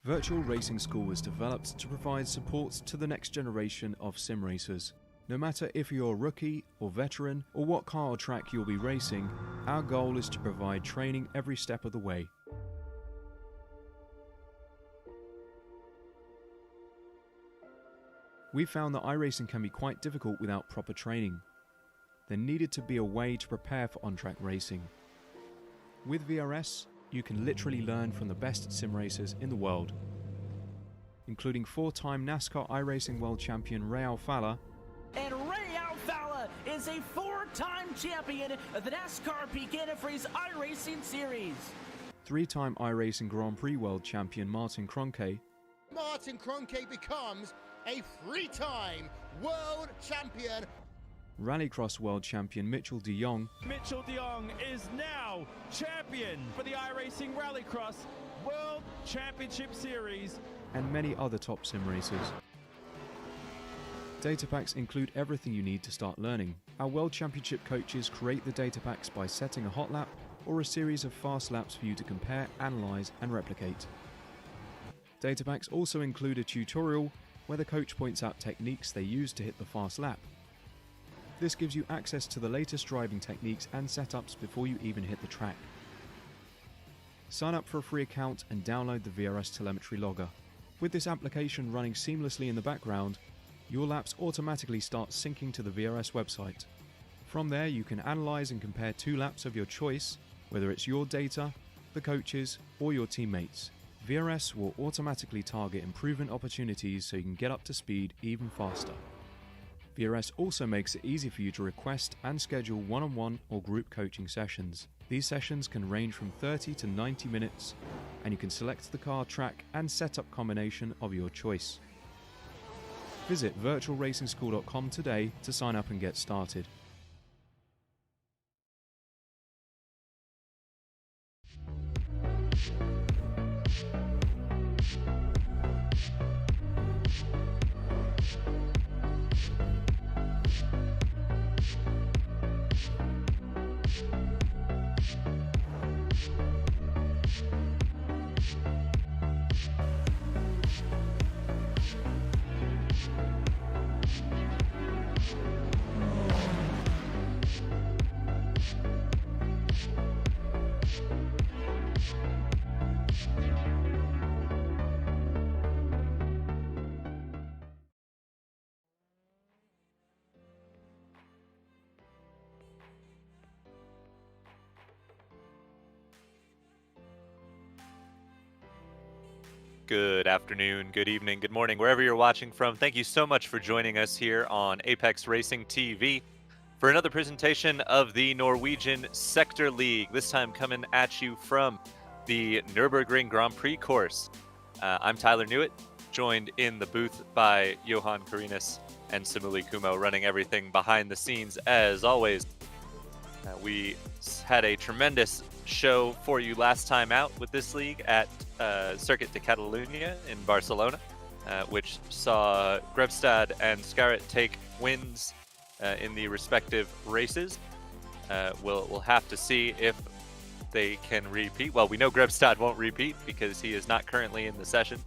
Virtual Racing School was developed to provide support to the next generation of sim racers. No matter if you're a rookie or veteran or what car or track you'll be racing, our goal is to provide training every step of the way. We found that iRacing can be quite difficult without proper training. There needed to be a way to prepare for on-track racing. With VRS, you can literally learn from the best sim racers in the world, including four-time NASCAR iRacing World Champion Ray Alfalla. And Ray Alfalla is a four-time champion of the NASCAR Peak Antifreeze iRacing Series. Three-time iRacing Grand Prix World Champion Martin Kroenke. Martin Kroenke becomes a three-time world champion. Rallycross World Champion Mitchell de Jong. Mitchell de Jong is now champion for the iRacing Rallycross World Championship Series. And many other top sim racers. Data packs include everything you need to start learning. Our World Championship coaches create the data packs by setting a hot lap or a series of fast laps for you to compare, analyze, and replicate. Data packs also include a tutorial where the coach points out techniques they use to hit the fast lap. This gives you access to the latest driving techniques and setups before you even hit the track. Sign up for a free account and download the VRS telemetry logger. With this application running seamlessly in the background, your laps automatically start syncing to the VRS website. From there, you can analyze and compare two laps of your choice, whether it's your data, the coaches, or your teammates. VRS will automatically target improvement opportunities so you can get up to speed even faster. VRS also makes it easy for you to request and schedule one-on-one or group coaching sessions. These sessions can range from 30 to 90 minutes, and you can select the car, track, and setup combination of your choice. Visit virtualracingschool.com today to sign up and get started. Good afternoon, good evening, good morning, wherever you're watching from. Thank you so much for joining us here on Apex Racing TV for another presentation of the Norwegian Sector League, this time coming at you from the Nurburgring Grand Prix course. I'm Tyler Newitt, joined in the booth by Johan Karinas and Samuli Kumo, running everything behind the scenes as always. We had a tremendous show for you last time out with this league at Circuit de Catalunya in Barcelona, which saw Grebstad and Scarrett take wins in the respective races. We'll have to see if they can repeat. Well, we know Grebstad won't repeat because he is not currently in the session.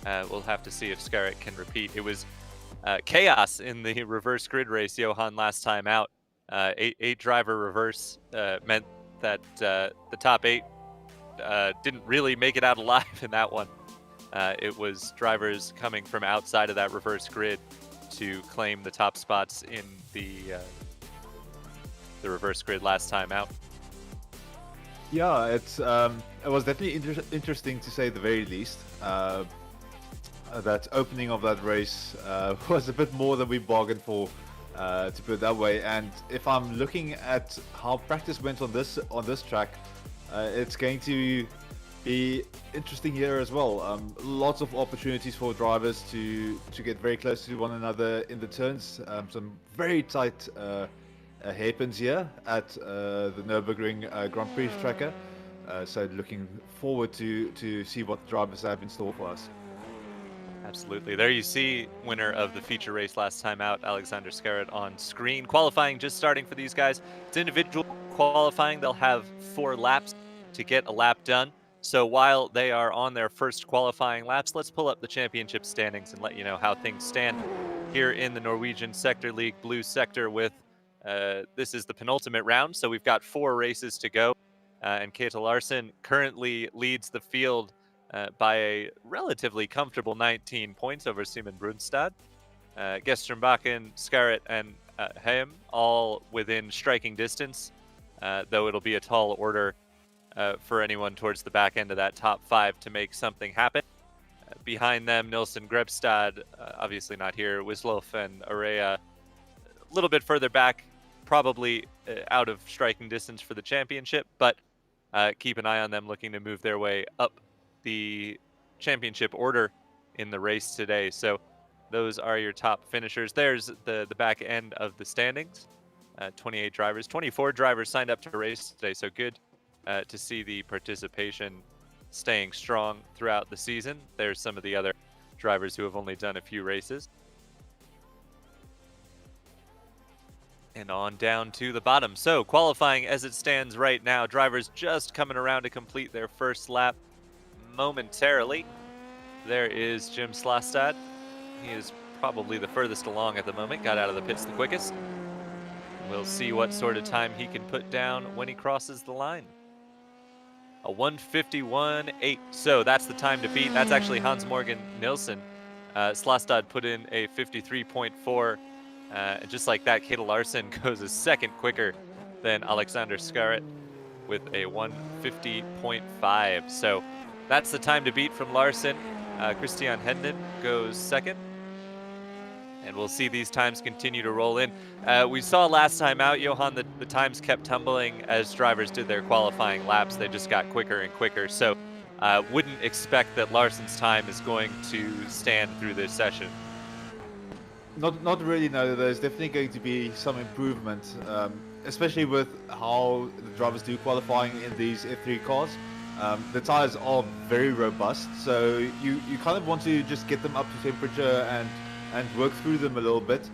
We'll have to see if Scarrett can repeat. It was chaos in the reverse grid race, Johan, last time out. Eight driver reverse meant that the top eight didn't really make it out alive in that one. It was drivers coming from outside of that reverse grid to claim the top spots in the reverse grid last time out. Yeah, it was definitely interesting to say the very least. That opening of that race was a bit more than we bargained for, to put it that way. And if I'm looking at how practice went on this track, it's going to be interesting here as well. Lots of opportunities for drivers to get very close to one another in the turns. Some very tight hairpins here at the Nurburgring Grand Prix tracker. So looking forward to see what the drivers have in store for us. Absolutely. There you see winner of the feature race last time out, Alexander Scarrett, on screen. Qualifying just starting for these guys. It's individual qualifying. They'll have 4 laps to get a lap done. So while they are on their first qualifying laps, let's pull up the championship standings and let you know how things stand here in the Norwegian Sector League Blue Sector with, this is the penultimate round, so we've got 4 races to go. And Kayla Larson currently leads the field by a relatively comfortable 19 points over Simon Brunstad. Gestrombakken, Scarrett, and Haim all within striking distance, though it'll be a tall order for anyone towards the back end of that top 5 to make something happen. Behind them, Nilsson, Grebstad, obviously not here, Wislof and Area a little bit further back, probably out of striking distance for the championship, but keep an eye on them looking to move their way up the championship order in the race today. So those are your top finishers. There's the back end of the standings. 28 drivers, 24 drivers signed up to race today, so good to see the participation staying strong throughout the season. There's some of the other drivers who have only done a few races. And on down to the bottom. So qualifying as it stands right now, drivers just coming around to complete their first lap momentarily. There is Jim Slastad. He is probably the furthest along at the moment, got out of the pits the quickest. We'll see what sort of time he can put down when he crosses the line. A 1:51.8. So that's the time to beat. That's actually Hans Morgan Nilsson. Slastad put in a 53.4. And just like that, Kayla Larson goes a second quicker than Alexander Scarrett with a 1:50.5. So that's the time to beat from Larson. Christian Hendon goes second. And we'll see these times continue to roll in. We saw last time out, Johan, that the times kept tumbling as drivers did their qualifying laps. They just got quicker and quicker. So wouldn't expect that Larson's time is going to stand through this session. Not really, no. There's definitely going to be some improvement, especially with how the drivers do qualifying in these F3 cars. The tires are very robust, so you kind of want to just get them up to temperature and work through them a little bit.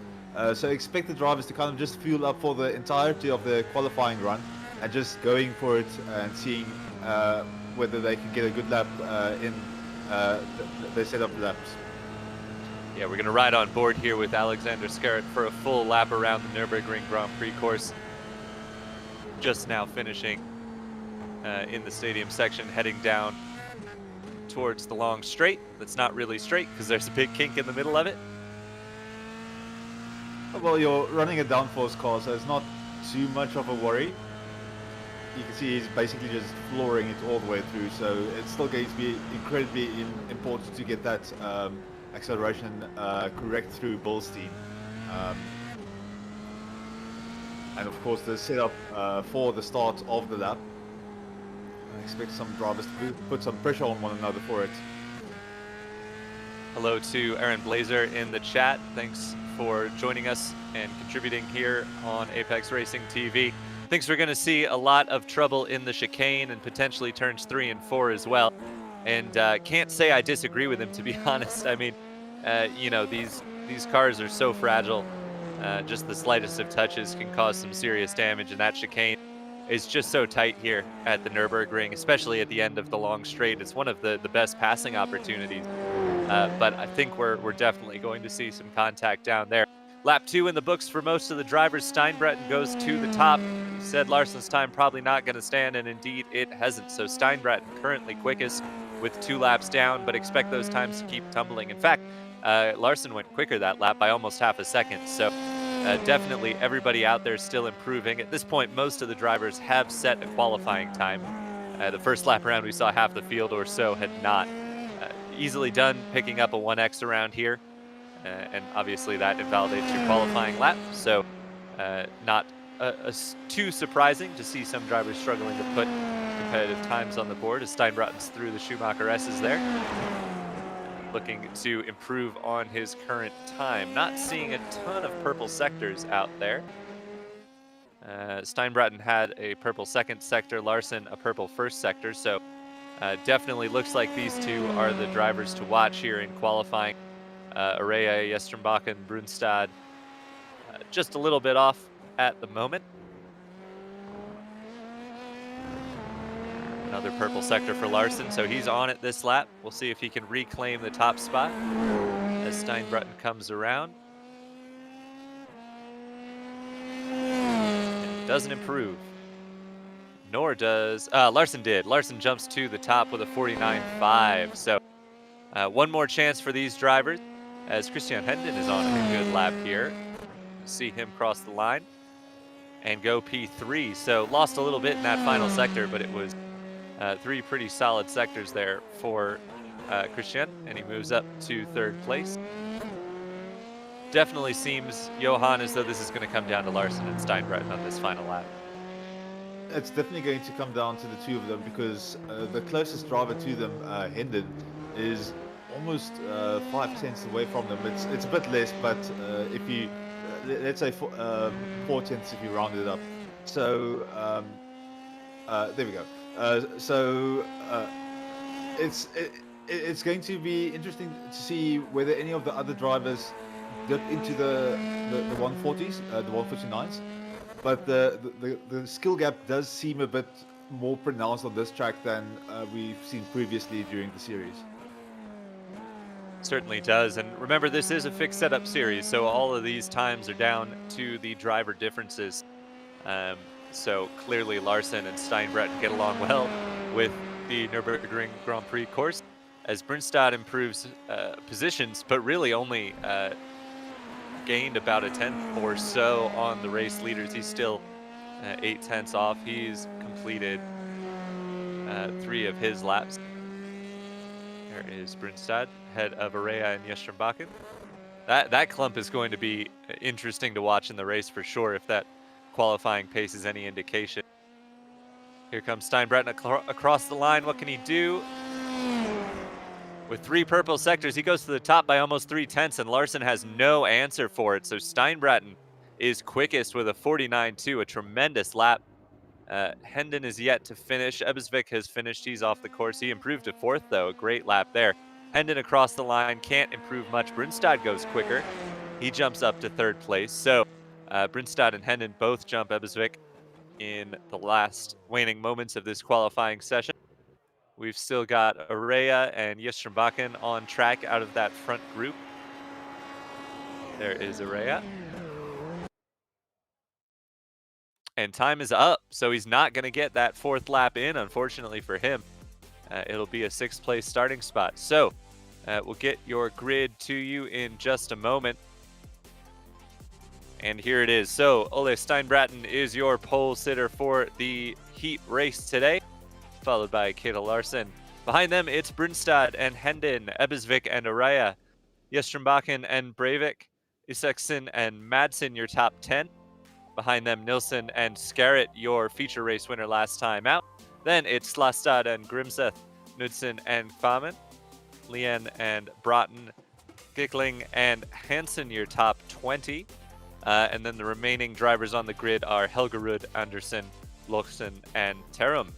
So expect the drivers to kind of just fuel up for the entirety of the qualifying run and just going for it and seeing whether they can get a good lap in their setup laps. Yeah, we're going to ride on board here with Alexander Scarrett for a full lap around the Nurburgring Grand Prix course. Just now finishing in the stadium section, heading down towards the long straight. That's not really straight because there's a big kink in the middle of it. Well, you're running a downforce car, so it's not too much of a worry. You can see he's basically just flooring it all the way through, so it's still going to be incredibly important to get that acceleration correct through Bullstein. And of course the setup for the start of the lap. I expect some drivers to put some pressure on one another for it. Hello to Aaron Blazer in the chat. Thanks for joining us and contributing here on Apex Racing TV. Thinks we're going to see a lot of trouble in the chicane and potentially turns 3 and 4 as well. And can't say I disagree with him, to be honest. I mean, you know, these cars are so fragile. Just the slightest of touches can cause some serious damage, and that chicane is just so tight here at the Nurburgring, especially at the end of the long straight. It's one of the best passing opportunities. But I think we're definitely going to see some contact down there. Lap 2 in the books for most of the drivers. Steinbretten goes to the top. He said Larson's time probably not going to stand, and indeed it hasn't. So Steinbretten currently quickest with 2 laps down, but expect those times to keep tumbling. In fact, Larson went quicker that lap by almost half a second. So definitely everybody out there still improving. At this point, most of the drivers have set a qualifying time. The first lap around, we saw half the field or so had not. Easily done picking up a 1X around here. And obviously that invalidates your qualifying lap. So not too surprising to see some drivers struggling to put competitive times on the board as Steinbretten's through the Schumacher S's there. Looking to improve on his current time. Not seeing a ton of purple sectors out there. Steinbretten had a purple second sector, Larson a purple first sector. So definitely looks like these two are the drivers to watch here in qualifying. Araya, Yestrombakken, Brunstad, just a little bit off at the moment. Another purple sector for Larson, so he's on it this lap. We'll see if he can reclaim the top spot as Steinbrutten comes around. And doesn't improve. Nor does Larson did. Larson jumps to the top with a 49.5. So one more chance for these drivers as Christian Hendon is on a good lap here. See him cross the line and go P3. So lost a little bit in that final sector, but it was 3 pretty solid sectors there for Christian, and he moves up to 3rd place. Definitely seems, Johan, as though this is going to come down to Larson and Steinbrutten on this final lap. It's definitely going to come down to the two of them because the closest driver to them, Hendon, is almost 5 tenths away from them. It's a bit less, but if you let's say 4 tenths if you round it up. So there we go. It's going to be interesting to see whether any of the other drivers dip into the 140s, the 149s. But the skill gap does seem a bit more pronounced on this track than we've seen previously during the series. Certainly does, and remember this is a fixed setup series, so all of these times are down to the driver differences. So clearly Larson and Steinbrutten get along well with the Nurburgring Grand Prix course as Brunstad improves positions, but really only gained about a tenth or so on the race leaders. He's still 8 tenths off. He's completed 3 of his laps. There is Brunstad, head of Araya and Yestrembakken. That clump is going to be interesting to watch in the race for sure, if that qualifying pace is any indication. Here comes Steinbrutten across the line. What can he do? With 3 purple sectors, he goes to the top by almost 3 tenths, and Larson has no answer for it. So Steinbrutten is quickest with a 49.2, a tremendous lap. Hendon is yet to finish. Ebbesvik has finished. He's off the course. He improved to 4th, though. A great lap there. Hendon across the line can't improve much. Brunstad goes quicker. He jumps up to 3rd place. So Brunstad and Hendon both jump Ebbesvik in the last waning moments of this qualifying session. We've still got Araya and Yestrembakken on track out of that front group. There is Araya. And time is up, so he's not going to get that 4th lap in, unfortunately for him. It'll be a 6th place starting spot. So we'll get your grid to you in just a moment. And here it is. So Ole Steinbrutten is your pole sitter for the heat race today, followed by Kayla Larson. Behind them, it's Brunstad and Hendon, Ebbesvik and Araya, Yestrembakken and Breivik, Isaksen and Madsen, your top 10. Behind them, Nilsson and Scarrett, your feature race winner last time out. Then it's Slastad and Grimseth, Knudsen and Kvamen, Lien and Broughton, Gickling and Hansen, your top 20. And then the remaining drivers on the grid are Helgerud, Andersen, Loksen, and Terum.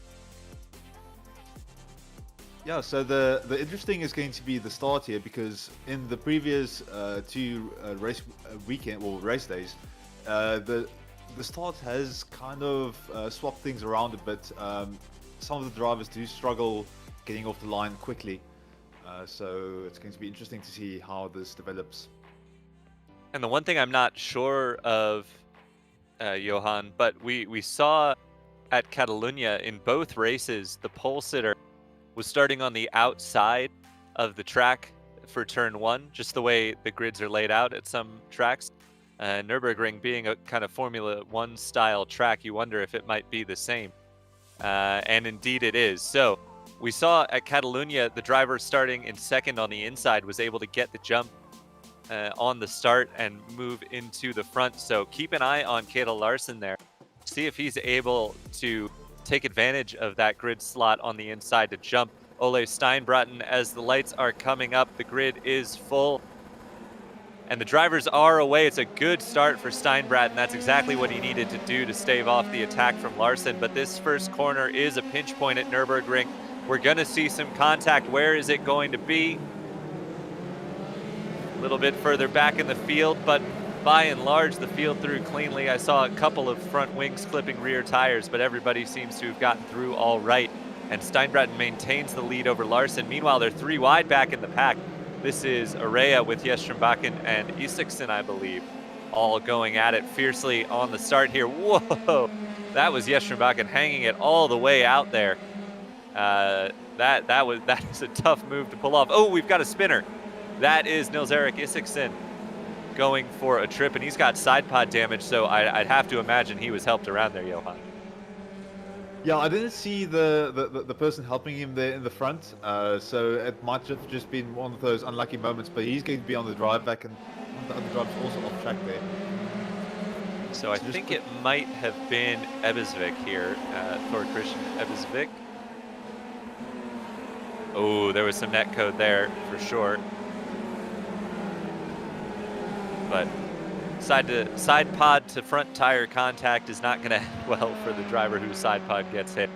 Yeah, so the interesting is going to be the start here, because in the previous 2 race days, the start has kind of swapped things around a bit. Some of the drivers do struggle getting off the line quickly, so it's going to be interesting to see how this develops. And the one thing I'm not sure of, Johan, but we saw at Catalunya in both races, the pole sitter was starting on the outside of the track for turn 1, just the way the grids are laid out at some tracks. Nurburgring being a kind of Formula 1 style track, you wonder if it might be the same. And indeed it is. So we saw at Catalunya, the driver starting in 2nd on the inside was able to get the jump on the start and move into the front. So keep an eye on Kayla Larson there. See if he's able to take advantage of that grid slot on the inside to jump Ole Steinbrutten as the lights are coming up. The grid is full and the drivers are away. It's a good start for Steinbrutten. That's exactly what he needed to do to stave off the attack from Larson. But this first corner is a pinch point at Nurburgring. We're going to see some contact. Where is it going to be? A little bit further back in the field, but by and large, the field through cleanly. I saw a couple of front wings clipping rear tires, but everybody seems to have gotten through all right. and Steinbratton maintains the lead over Larson. Meanwhile, they're 3 wide back in the pack. This is Area with Jestrenbakken and Isiksen, I believe, all going at it fiercely on the start here. Whoa, that was Jestrenbakken hanging it all the way out there. That is a tough move to pull off. Oh, we've got a spinner. That is Nils-Erik Isiksen going for a trip, and he's got side pod damage, so I'd have to imagine he was helped around there, Johan. Yeah, I didn't see the person helping him there in the front, so it might have just been one of those unlucky moments, but he's going to be on the drive back, and one of the other drivers also off track there. So I think it might have been Ebbesvik here, Thor Christian Ebbesvik. Oh, there was some net code there for sure. But side pod to front tire contact is not going to end well for the driver whose side pod gets hit.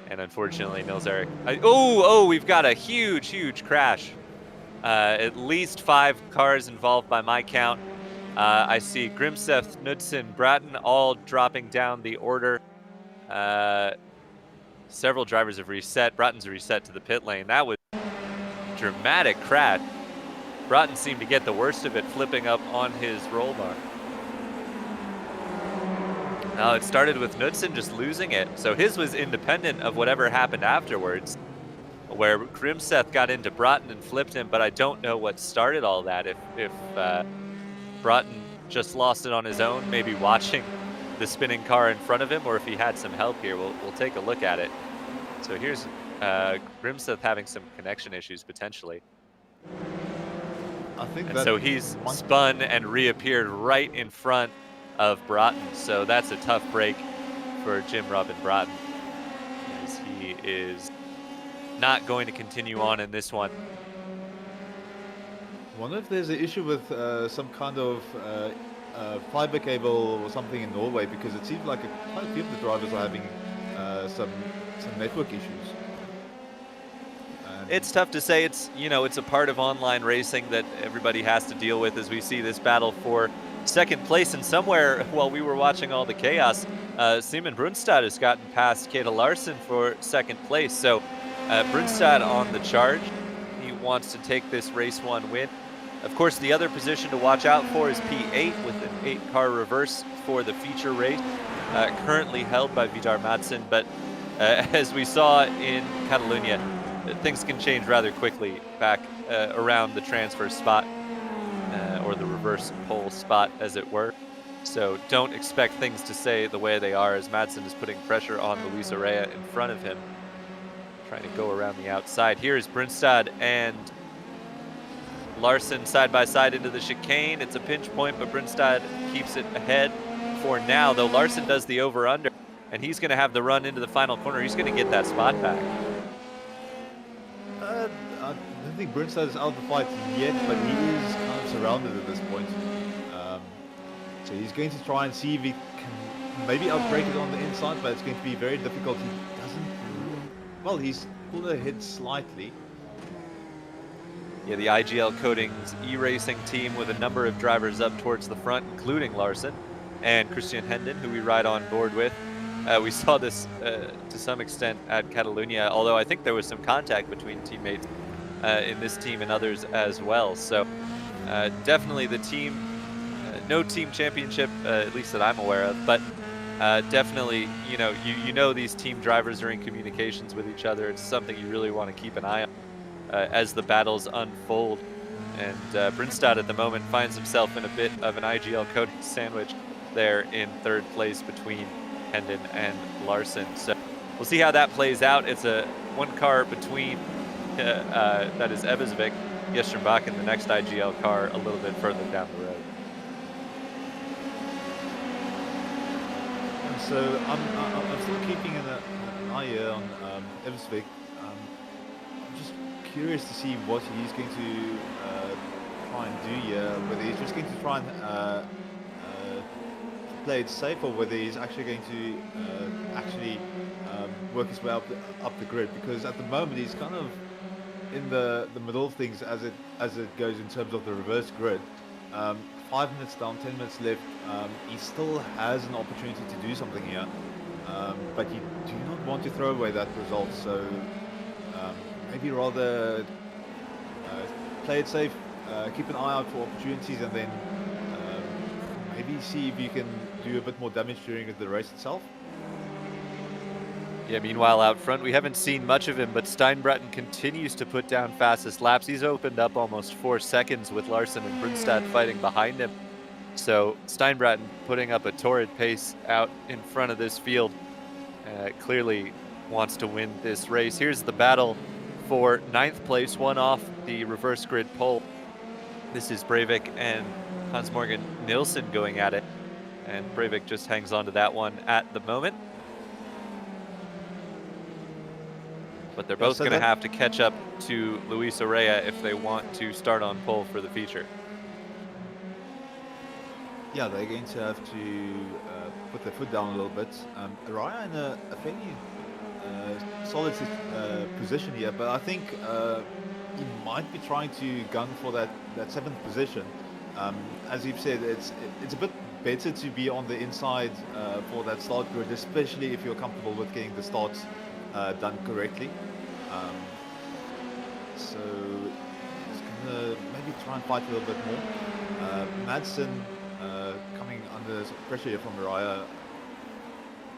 And unfortunately, Nils-Erik. Oh, we've got a huge crash. At least 5 cars involved by my count. I see Grimseth, Knudsen, Bratton all dropping down the order. Several drivers have reset. Bratton's reset to the pit lane. That was a dramatic crash. Bratton seemed to get the worst of it, flipping up on his roll bar. Now it started with Knudsen just losing it. So his was independent of whatever happened afterwards, where Grimseth got into Bratton and flipped him, but I don't know what started all that. If Bratton just lost it on his own, maybe watching the spinning car in front of him, or if he had some help here. We'll take a look at it. So here's Grimseth having some connection issues potentially. I think and so he's spun and reappeared right in front of Bratton. So that's a tough break for Jim Robin Bratton, as he is not going to continue on in this one. I wonder if there's an issue with some kind of fiber cable or something in Norway, because it seems like quite a few of the drivers are having some network issues. And it's tough to say. It's a part of online racing that everybody has to deal with, as we see this battle for second place. And somewhere while we were watching all the chaos, Simon Brunstad has gotten past Kayla Larson for second place. So Brunstad on the charge. He wants to take this race 1 win. Of course, the other position to watch out for is P8 with an 8-car reverse for the feature race, currently held by Vidar Madsen. But as we saw in Catalonia, things can change rather quickly back around the transfer spot, or the reverse pole spot, as it were. So don't expect things to stay the way they are, as Madsen is putting pressure on Luis Area in front of him, trying to go around the outside. Here is Brunstad and Larson side by side into the chicane. It's a pinch point, but Brunstad keeps it ahead for now, though Larson does the over-under, and he's going to have the run into the final corner. He's going to get that spot back. I don't think Brunstad is out of the fight yet, but he is kind of surrounded at this point. So he's going to try and see if he can maybe outbreak it on the inside, but it's going to be very difficult. He doesn't... Well, he's pulled ahead slightly. Yeah, the IGL Coatings e-racing team with a number of drivers up towards the front, including Larson and Christian Hendon, who we ride on board with. We saw this to some extent at Catalonia, although I think there was some contact between teammates in this team and others as well. So definitely the team, no team championship, at least that I'm aware of, but definitely, you know these team drivers are in communications with each other. It's something you really want to keep an eye on as the battles unfold. And Brunstad at the moment finds himself in a bit of an IGL Coating sandwich there in 3rd place between Hendon and Larson. So we'll see how that plays out. It's a 1 car between, that is Ebbesvik, Jestrenbakken, the next IGL car a little bit further down the road. And so I'm still keeping an eye here on Ebbesvik. I'm just curious to see what he's going to try and do here, whether he's just going to try and play it safe, or whether he's actually going to work his way up the grid, because at the moment he's kind of in the middle of things as it goes in terms of the reverse grid. 5 minutes down, 10 minutes left. He still has an opportunity to do something here. but you do not want to throw away that result. So maybe rather play it safe, keep an eye out for opportunities, and then maybe see if you can do a bit more damage during the race itself. Yeah, meanwhile out front, we haven't seen much of him, but Steinbratton continues to put down fastest laps. He's opened up almost 4 seconds with Larson and Brunstad fighting behind him. So Steinbratton putting up a torrid pace out in front of this field. Clearly wants to win this race. Here's the battle for 9th place, one off the reverse grid pole. This is Breivik and Hans-Morgan Nilsson going at it. And Breivik just hangs on to that one at the moment. But they're both going to have to catch up to Luis Araya if they want to start on pole for the feature. Yeah, they're going to have to put their foot down a little bit. Araya in a fairly solid position here, but I think he might be trying to gun for that 7th position. As you've said, it's a bit better to be on the inside for that start grid, especially if you're comfortable with getting the starts done correctly. So he's gonna maybe try and fight a little bit more. Madsen coming under pressure here from Araya,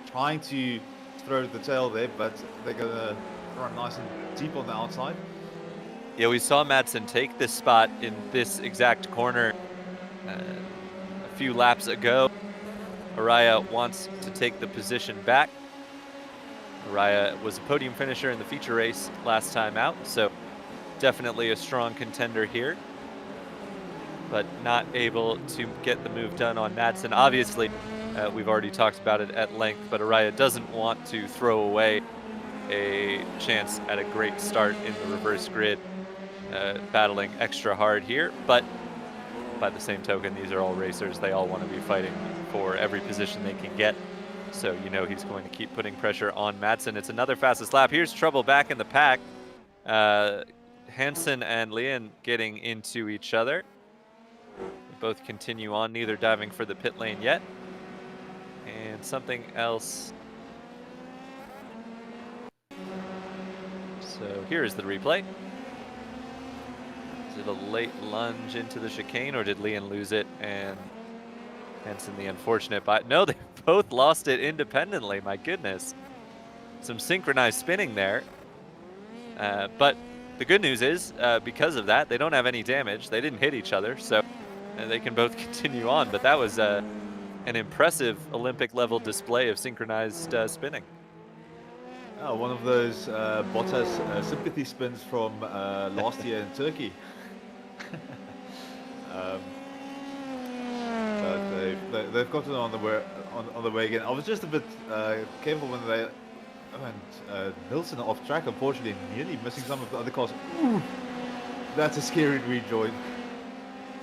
trying to throw the tail there, but they're gonna run nice and deep on the outside. Yeah, we saw Madsen take this spot in this exact corner a few laps ago. Araya wants to take the position back. Araya was a podium finisher in the feature race last time out, so definitely a strong contender here, but not able to get the move done on Madsen. Obviously, we've already talked about it at length, but Araya doesn't want to throw away a chance at a great start in the reverse grid, battling extra hard here. But by the same token, these are all racers. They all want to be fighting for every position they can get. So you know he's going to keep putting pressure on Madsen. It's another fastest lap. Here's trouble back in the pack. Hansen and Lien getting into each other. They both continue on, neither diving for the pit lane yet. And something else. So here is the replay. Is it a late lunge into the chicane, or did Lien lose it and Hansen the unfortunate bite? No, they both lost it independently. My goodness. Some synchronized spinning there. But the good news is, because of that, they don't have any damage. They didn't hit each other, so they can both continue on. But that was an impressive Olympic-level display of synchronized spinning. One of those Bottas sympathy spins from last year in Turkey. But they've gotten on the way again. I was just a bit careful when they went Nilsson off track, unfortunately, nearly missing some of the other cars. Ooh, that's a scary rejoin.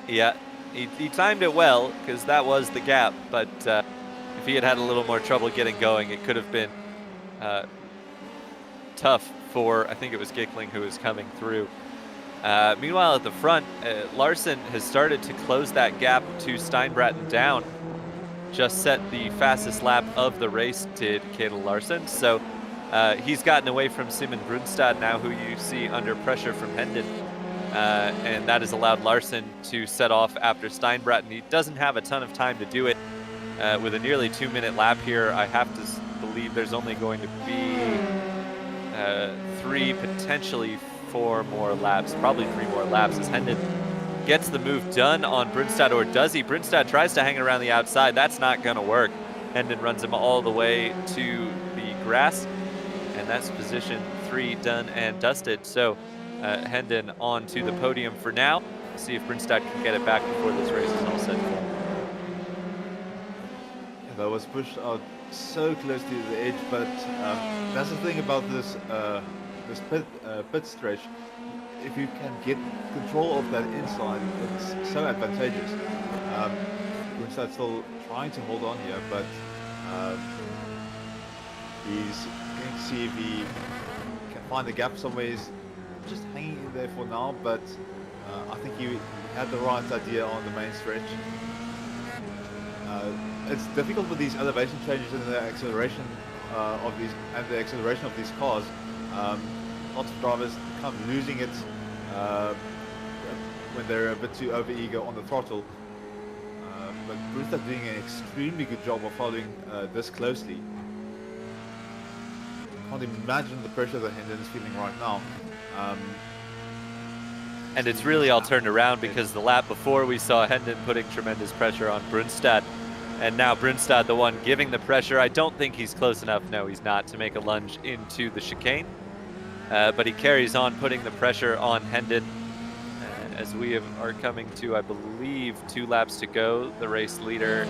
Yeah, he timed it well, because that was the gap, but if he had had a little more trouble getting going, it could have been tough for, I think it was Gickling who was coming through. Meanwhile, at the front, Larson has started to close that gap to Steinbratton down. Just set the fastest lap of the race, did Kayla Larson. So he's gotten away from Simon Brunstad now, who you see under pressure from Hendon. And that has allowed Larson to set off after Steinbratton. He doesn't have a ton of time to do it. With a nearly 2-minute lap here, I have to believe there's only going to be 3, potentially 4 more laps, probably 3 more laps, as Hendon gets the move done on Brunstad, or does he? Brunstad tries to hang around the outside. That's not going to work. Hendon runs him all the way to the grass, and that's position 3 done and dusted. So Hendon on to the podium for now. See if Brunstad can get it back before this race is all set. Yeah, that was pushed out so close to the edge, but that's the thing about this pit stretch. If you can get control of that inside, it's so advantageous. Brunstad's still trying to hold on here, but he's going to see if he can find a gap somewhere. He's just hanging in there for now, but I think he had the right idea on the main stretch. it's difficult with these elevation changes and the acceleration of these cars. Lots of drivers kind of losing it when they're a bit too over-eager on the throttle. But Brewster's doing an extremely good job of following this closely. Can't imagine the pressure that Hendon is feeling right now. And it's really all turned around because the lap before we saw Hendon putting tremendous pressure on Brunstad. And now Brunstad, the one giving the pressure. I don't think he's close enough, no he's not, to make a lunge into the chicane. But he carries on putting the pressure on Hendon. As we are coming to, I believe, 2 laps to go. The race leader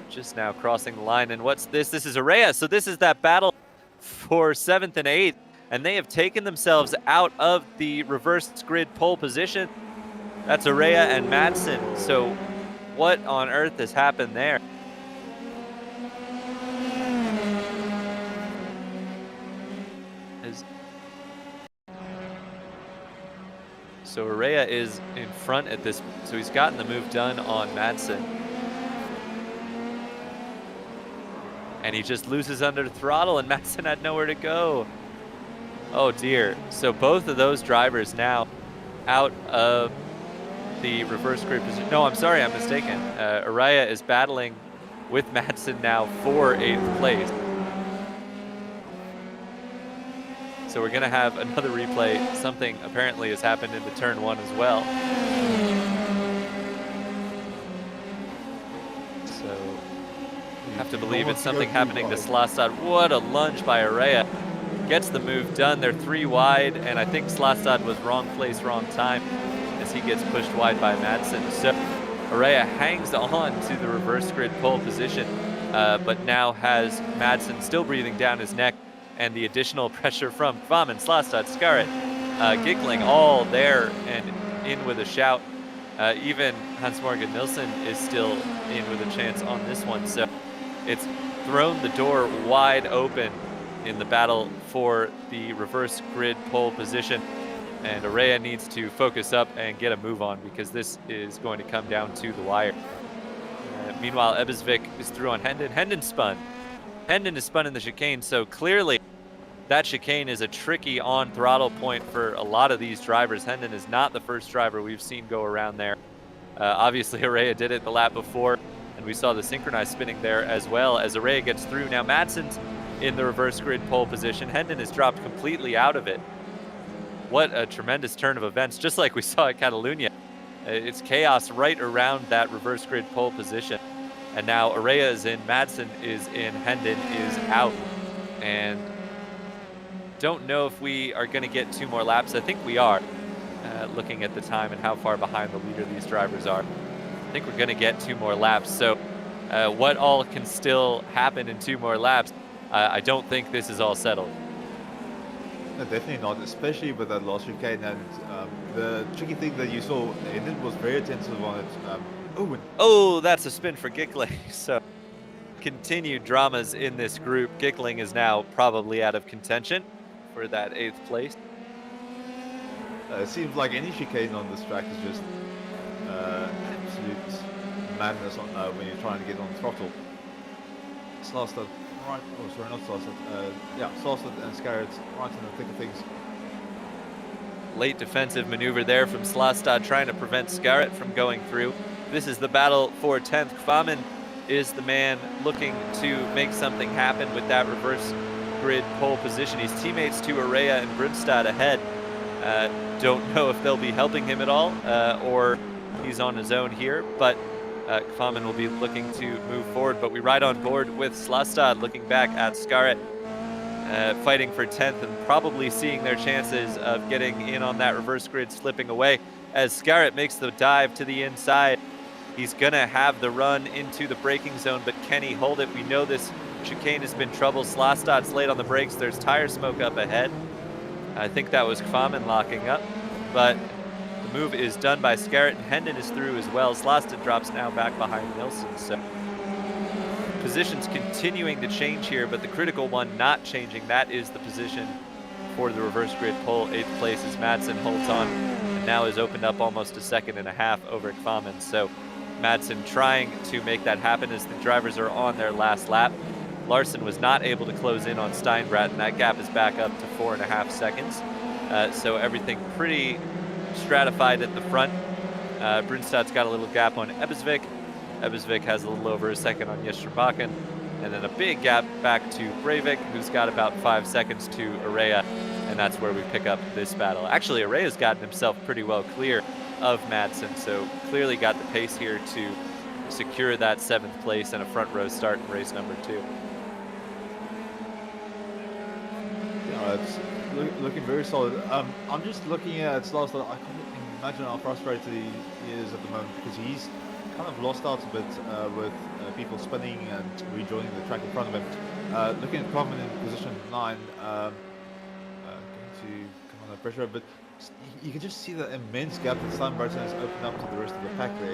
just now crossing the line. And what's this? This is Araya. So this is that battle for 7th and 8th. And they have taken themselves out of the reversed grid pole position. That's Araya and Madsen. So what on earth has happened there? So Araya is in front at this, so he's gotten the move done on Madsen. And he just loses under the throttle, and Madsen had nowhere to go. Oh dear. So both of those drivers now out of the reverse grid position. No, I'm sorry, I'm mistaken. Araya is battling with Madsen now for 8th place. So we're gonna have another replay. Something apparently has happened into turn 1 as well. So you have to believe it's something happening to Slastad. What a lunge by Araya. Gets the move done. They're 3 wide, and I think Slastad was wrong place, wrong time as he gets pushed wide by Madsen. So Araya hangs on to the reverse grid pole position, but now has Madsen still breathing down his neck, and the additional pressure from Kvamen, Slastad, Skaret, Giggling all there and in with a shout. Even Hans-Morgan Nilsson is still in with a chance on this one. So it's thrown the door wide open in the battle for the reverse grid pole position. And Araya needs to focus up and get a move on because this is going to come down to the wire. Meanwhile, Ebesvik is through on Hendon. Hendon spun. Hendon is spun in the chicane, so clearly that chicane is a tricky on throttle point for a lot of these drivers. Hendon is not the first driver we've seen go around there. Obviously, Araya did it the lap before, and we saw the synchronized spinning there as well as Araya gets through. Now Madsen's in the reverse grid pole position. Hendon is dropped completely out of it. What a tremendous turn of events, just like we saw at Catalunya. It's chaos right around that reverse grid pole position. And now Araya is in, Madsen is in, Hendon is out. And don't know if we are going to get 2 more laps. I think we are, looking at the time and how far behind the leader these drivers are. I think we're going to get 2 more laps. So what all can still happen in 2 more laps? I don't think this is all settled. No, definitely not, especially with that last chicane. And the tricky thing that you saw, Hendon was very attentive on it. Oh, that's a spin for Giggling. So continued dramas in this group. Giggling is now probably out of contention for that 8th place. It seems like any chicane on this track is just absolute madness on, when you're trying to get on throttle. Slastad, right? Oh, sorry, not Slastad. Yeah, Slastad and Skaret right in the thick of things. Late defensive maneuver there from Slastad, trying to prevent Skaret from going through. This is the battle for 10th. Kvamen is the man looking to make something happen with that reverse grid pole position. He's teammates to Araya and Brunstad ahead. Don't know if they'll be helping him at all or he's on his own here, but Kvamen will be looking to move forward. But we ride on board with Slastad looking back at Skaret, fighting for 10th and probably seeing their chances of getting in on that reverse grid slipping away as Skaret makes the dive to the inside. He's gonna have the run into the braking zone, but can he hold it? We know this chicane has been trouble. Slastad's late on the brakes. There's tire smoke up ahead. I think that was Kvamen locking up, but the move is done by Skaret, and Hendon is through as well. Slastad drops now back behind Nilsson. So positions continuing to change here, but the critical one not changing. That is the position for the reverse grid pole. 8th place as Madsen holds on, and now has opened up almost a 1.5 seconds over Kvamen. So Madsen trying to make that happen as the drivers are on their last lap. Larson was not able to close in on Steinbrat, and that gap is back up to 4.5 seconds. So everything pretty stratified at the front. Brunstad's got a little gap on Ebbesvik. Ebbesvik has a little over a second on Yesterbakken. And then a big gap back to Breivik, who's got about 5 seconds to Araya. And that's where we pick up this battle. Actually, Araya's gotten himself pretty well clear of Madsen, so clearly got the pace here to secure that 7th place and a front row start in race number 2. It's looking very solid. I'm just looking at Slaughter. I can't imagine how frustrated he is at the moment, because he's kind of lost out a bit with people spinning and rejoining the track in front of him. Looking at Common in position 9, going to come under pressure, but you can just see the immense gap that Steinbart has opened up to the rest of the pack there.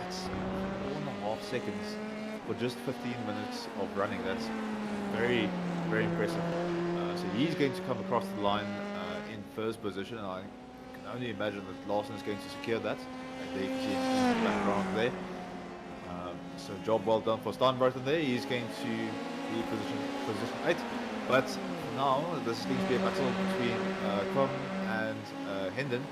It's 4.5 seconds for just 15 minutes of running. That's very, very impressive. So he's going to come across the line in first position, and I can only imagine that Larson is going to secure that. And there you can see him in the background there. So job well done for Steinbart there. He's going to be position 8. But now this is going to be a battle between Krom and Hendon.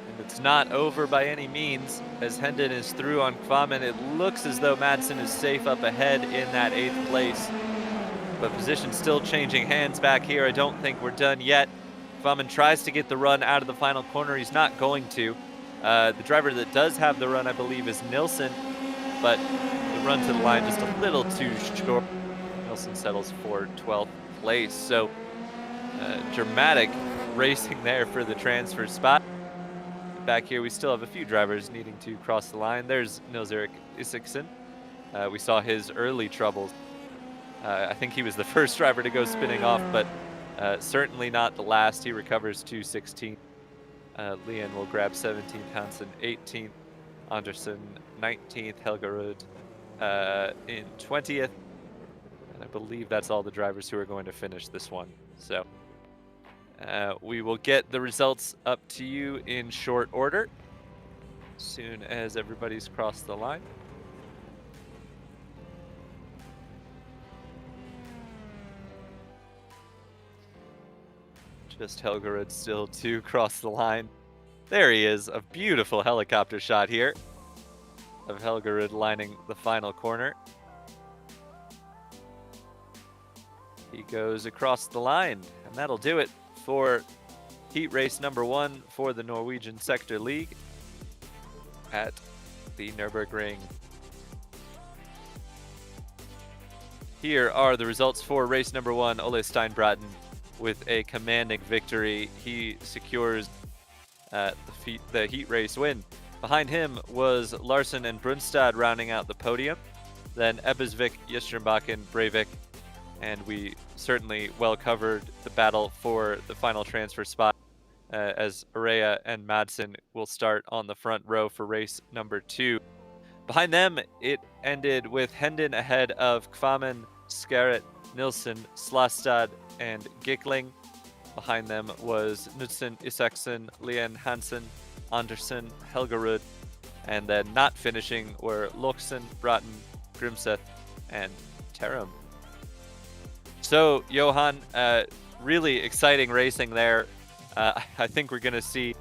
And it's not over by any means, as Hendon is through on Kvamen. It looks as though Madsen is safe up ahead in that 8th place. But position still changing hands back here. I don't think we're done yet. Kvamen tries to get the run out of the final corner. He's not going to. The driver that does have the run, I believe, is Nilsson, but the run to the line just a little too short. Nilsson settles for 12th place. So dramatic racing there for the transfer spot. Back here, we still have a few drivers needing to cross the line. There's Nils-Erik Isaksen. We saw his early troubles. I think he was the first driver to go spinning off, but certainly not the last. He recovers to 16th. Leon will grab 17th, Hansen 18th, Andersen 19th, Helgerud in 20th. And I believe that's all the drivers who are going to finish this one. So we will get the results up to you in short order as soon as everybody's crossed the line. Just Helgerud still to cross the line. There he is, a beautiful helicopter shot here of Helgerud lining the final corner. He goes across the line, and that'll do it for heat race number 1 for the Norwegian Sector League at the Nurburgring. Here are the results for race number 1. Ole Steinbraten with a commanding victory. He secures the heat race win. Behind him was Larson and Brunstad rounding out the podium. Then Ebbesvik, Yesterbakken, Breivik, and we certainly well covered the battle for the final transfer spot as Araya and Madsen will start on the front row for race number 2. Behind them, it ended with Hendon ahead of Kvamen, Skerrit, Nilsson, Slastad, and Gickling. Behind them was Knudsen, Isaksen, Leon Hansen, Andersen, Helgerud, and then not finishing were Loksen, Bratton, Grimseth, and Terum. So, Johan, really exciting racing there. I think we're going to see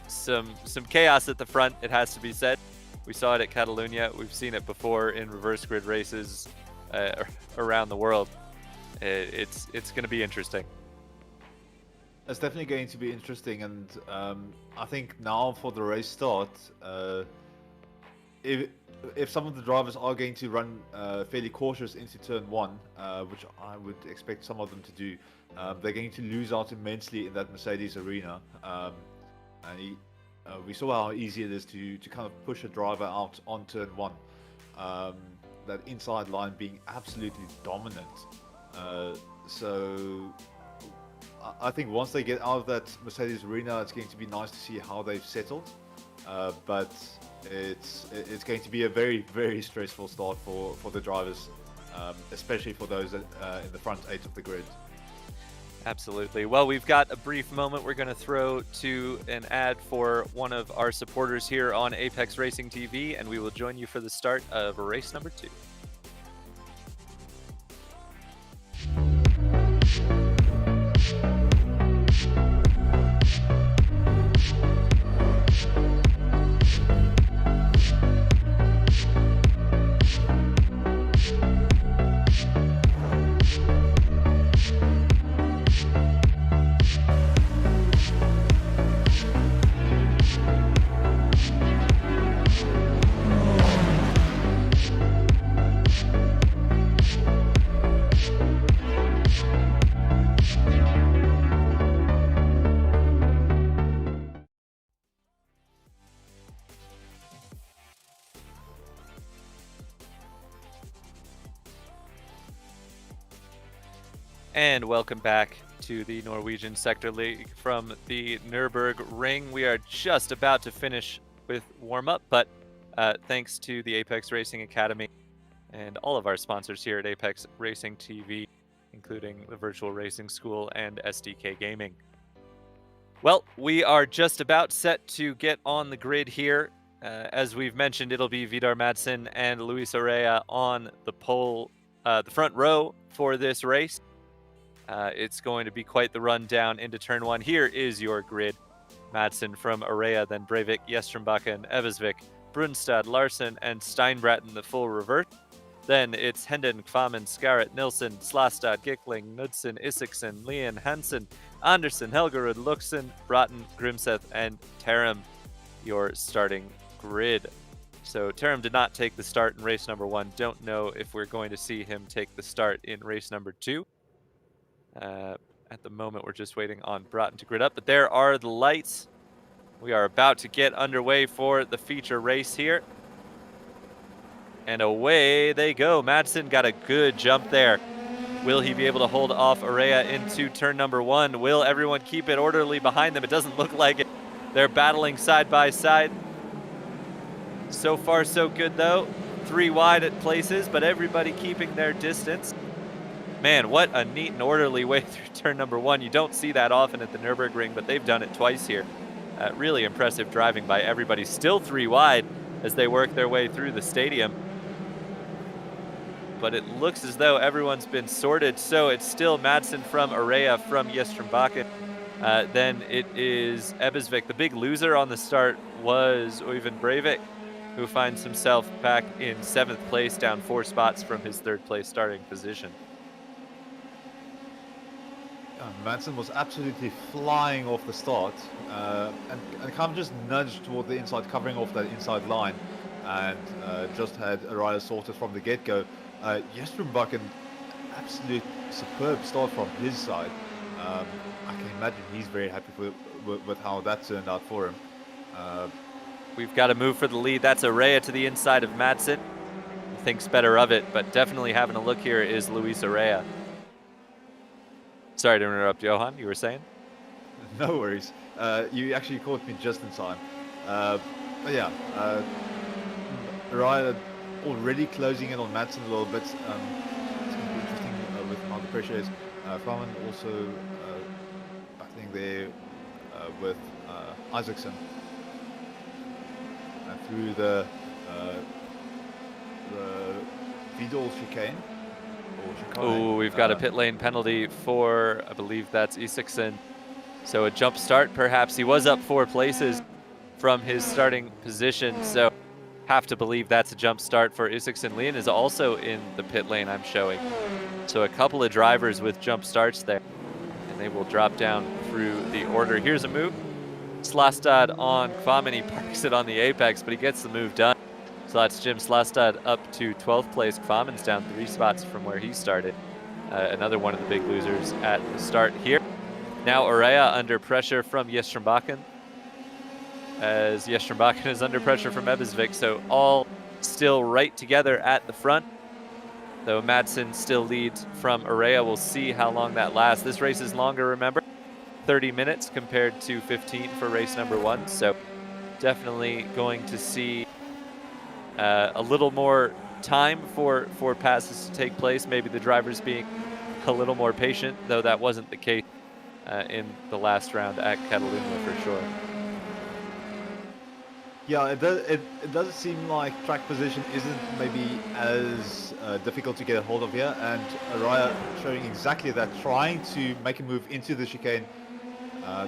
some chaos at the front, it has to be said. We saw it at Catalunya. We've seen it before in reverse grid races around the world. It's going to be interesting. It's definitely going to be interesting, and I think now for the race start, if some of the drivers are going to run fairly cautious into turn 1, which I would expect some of them to do, they're going to lose out immensely in that Mercedes arena. And we saw how easy it is to kind of push a driver out on turn 1. That inside line being absolutely dominant. So I think once they get out of that Mercedes arena, it's going to be nice to see how they've settled. But it's going to be a very, very stressful start for the drivers, especially for those in the front 8 of the grid. Absolutely. Well, we've got a brief moment we're going to throw to an ad for one of our supporters here on Apex Racing TV, and we will join you for the start of race number 2. And welcome back to the Norwegian Sector League from the Nurburgring. We are just about to finish with warm-up, but thanks to the Apex Racing Academy and all of our sponsors here at Apex Racing TV, including the Virtual Racing School and SDK Gaming. Well, we are just about set to get on the grid here. As we've mentioned, it'll be Vidar Madsen and Luis Araya on the pole, the front row for this race. It's going to be quite the run down into turn 1. Here is your grid. Madsen from Araya, then Breivik, Jestrenbakken, Evesvik, Brunstad, Larson, and Steinbratten, the full reverse. Then it's Hendon, Kvamen, Skarret, Nilsson, Slastad, Gickling, Knudsen, Isaksen, Leon, Hansen, Andersen, Helgerud, Luxen, Bratton, Grimseth, and Taram, your starting grid. So Taram did not take the start in race number 1. Don't know if we're going to see him take the start in race number 2. At the moment, we're just waiting on Bratton to grid up, but there are the lights. We are about to get underway for the feature race here. And away they go. Madsen got a good jump there. Will he be able to hold off Araya into turn number 1? Will everyone keep it orderly behind them? It doesn't look like it. They're battling side by side. So far, so good, though. 3 wide at places, but everybody keeping their distance. Man, what a neat and orderly way through turn number 1. You don't see that often at the Nurburgring, but they've done it twice here. Really impressive driving by everybody. Still 3 wide as they work their way through the stadium. But it looks as though everyone's been sorted, so it's still Madsen from Araya from Jestrenbakken. Then it is Ebesvik. The big loser on the start was Øyvind Breivik, who finds himself back in 7th place, down 4 spots from his 3rd place starting position. Madsen was absolutely flying off the start and kind of just nudged toward the inside, covering off that inside line, and just had Araya sorted from the get-go. Jestrenbakken, absolute superb start from his side. I can imagine he's very happy with how that turned out for him. We've got to move for the lead. That's Araya to the inside of Madsen. He thinks better of it, but definitely having a look here is Luis Araya. Sorry to interrupt, Johan. You were saying? No worries. You actually caught me just in time. But yeah, Araya already closing in on Madsen a little bit. It's going to be interesting with how the pressure is. Kvamen also battling there with Isaksen. And through the Vidal chicane. Oh, we've got a pit lane penalty for, I believe that's Isaksen. So a jump start, perhaps. He was up 4 places from his starting position, so have to believe that's a jump start for Isaksen. Leon is also in the pit lane, I'm showing. So a couple of drivers with jump starts there, and they will drop down through the order. Here's a move. Slastad on Kvamen. He parks it on the apex, but he gets the move done. So that's Jim Slastad up to 12th place. Kvamen's down 3 spots from where he started. Another one of the big losers at the start here. Now Araya under pressure from Jestrenbakken, as Jestrenbakken is under pressure from Ebesvik. So all still right together at the front, though Madsen still leads from Araya. We'll see how long that lasts. This race is longer, remember, 30 minutes compared to 15 for race number 1. So definitely going to see a little more time for passes to take place. Maybe the drivers being a little more patient, though that wasn't the case in the last round at Catalunya for sure. Yeah, it doesn't seem like track position isn't maybe as difficult to get a hold of here, and Araya showing exactly that, trying to make a move into the chicane.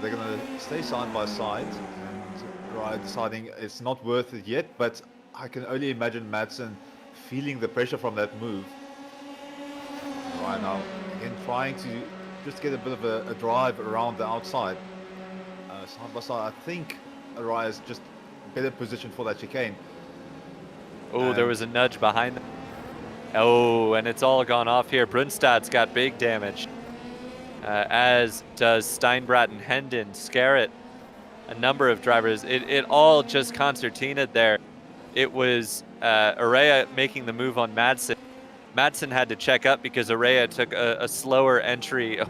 They're going to stay side by side, and Araya deciding it's not worth it yet, but I can only imagine Madsen feeling the pressure from that move. Araya now again trying to just get a bit of a drive around the outside. Side by side, I think Araya's just better position for that chicane. Oh, there was a nudge behind them. Oh, and it's all gone off here. Brunstad's got big damage, as does Steinbrat and Hendon, Scarrett, a number of drivers. It all just concertinaed there. It was Araya making the move on Madsen. Madsen had to check up because Araya took a slower entry.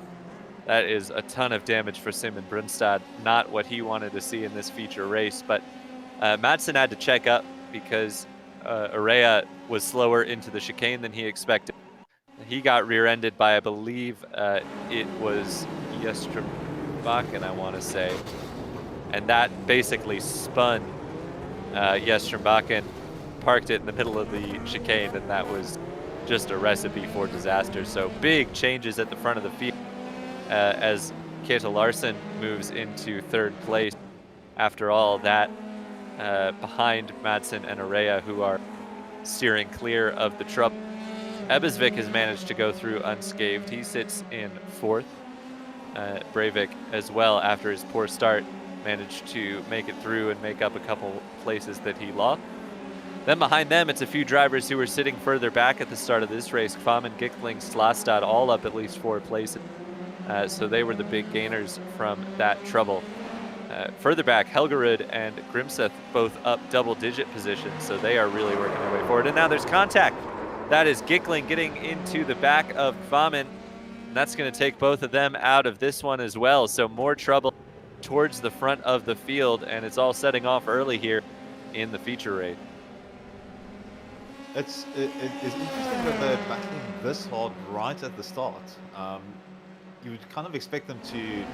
That is a ton of damage for Simon Brunstad. Not what he wanted to see in this feature race, but Madsen had to check up because Araya was slower into the chicane than he expected. He got rear-ended by, I believe, it was Yestrombakken, I want to say. And that basically spun Yestrombakken, parked it in the middle of the chicane, and that was just a recipe for disaster. So big changes at the front of the field as Kayla Larson moves into third place. After all that, behind Madsen and Araya, who are steering clear of the trouble. Ebbesvik has managed to go through unscathed. He sits in fourth. Breivik as well, after his poor start, managed to make it through and make up a couple places that he lost. Then behind them, it's a few drivers who were sitting further back at the start of this race. Kvamen, Gickling, Slastad, all up at least 4 places. So they were the big gainers from that trouble. Further back, Helgerud and Grimseth both up double-digit positions, so they are really working their way forward. And now there's contact. That is Gickling getting into the back of Kvamen, and that's going to take both of them out of this one as well. So more trouble towards the front of the field, and it's all setting off early here in the feature race. It's interesting that they're battling this hard right at the start. You would kind of expect them to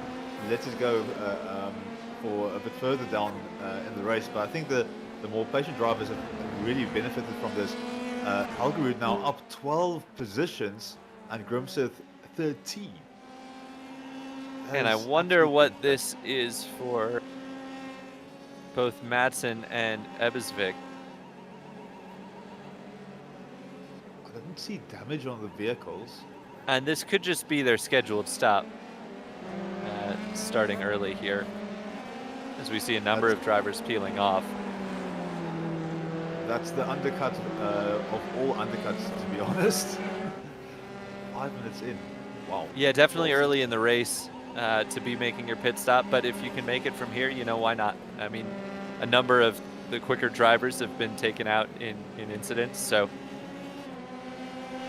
let it go for a bit further down in the race, but I think the more patient drivers have really benefited from this. Helgerud now up 12 positions and Grimseth 13. And I wonder what this is for both Madsen and Ebbesvik. I didn't see damage on the vehicles. And this could just be their scheduled stop, starting early here, as we see a number of drivers peeling off. That's the undercut of all undercuts, to be honest. 5 minutes in. Wow. Yeah, definitely early in the race to be making your pit stop, but if you can make it from here, you know, why not? I mean, a number of the quicker drivers have been taken out in incidents, so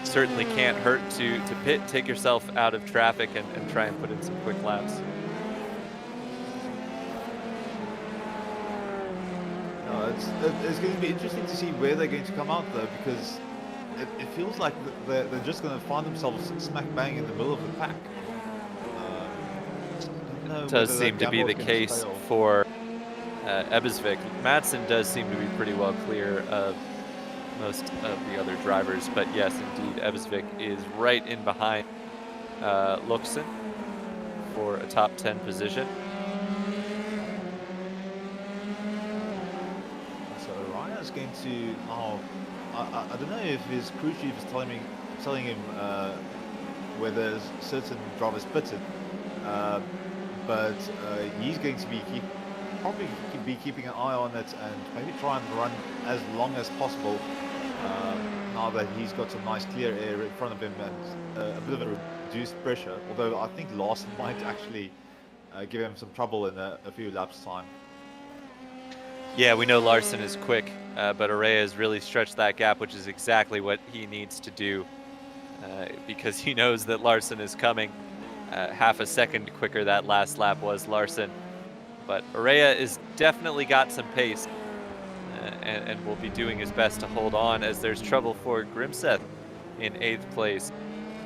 certainly can't hurt to pit, take yourself out of traffic and try and put in some quick laps. It's going to be interesting to see where they're going to come out, though, because it feels like they're just going to find themselves smack bang in the middle of the pack. It does seem to be the case for Ebbesvik. Madsen does seem to be pretty well clear of most of the other drivers, but yes, indeed, Ebbesvik is right in behind Luxen for a top 10 position. Going to I don't know if his crew chief is telling him whether certain drivers pitted, but he's going to be probably keeping an eye on it and maybe try and run as long as possible now that he's got some nice clear air in front of him and a bit of a reduced pressure, although I think Larson might actually give him some trouble in a few laps time. Yeah, we know Larson is quick, but Araya has really stretched that gap, which is exactly what he needs to do because he knows that Larson is coming. Half a second quicker that last lap was Larson. But Araya is definitely got some pace and will be doing his best to hold on as there's trouble for Grimseth in 8th place.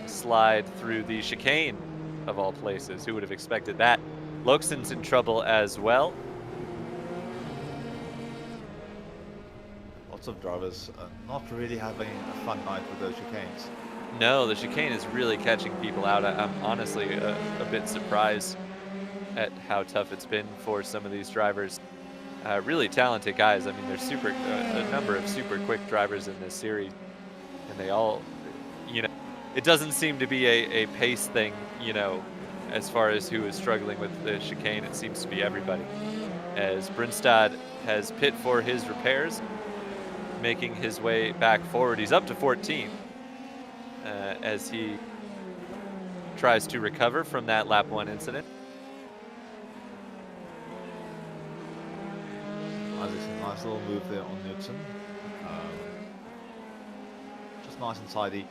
Slide through the chicane of all places. Who would have expected that? Loxen's in trouble as well. Lots of drivers not really having a fun night with those chicanes. No, the chicane is really catching people out. I'm honestly a bit surprised at how tough it's been for some of these drivers. Really talented guys. I mean, there's a number of super quick drivers in this series, and they all, it doesn't seem to be a pace thing, as far as who is struggling with the chicane. It seems to be everybody. As Brunstad has pit for his repairs, making his way back forward. He's up to 14 as he tries to recover from that lap 1 incident. Nice little move there on Knudsen. Just nice and tidy.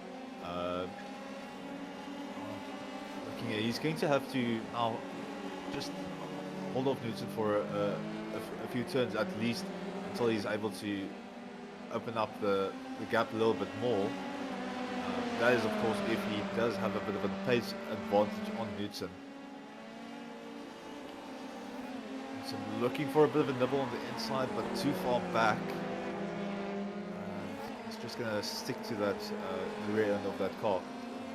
Looking at, he's going to have to now just hold off Knudsen for a few turns at least until he's able to open up the gap a little bit more. That is, of course, if he does have a bit of a pace advantage on Knudsen. So looking for a bit of a nibble on the inside, but too far back. He's just going to stick to that the rear end of that car.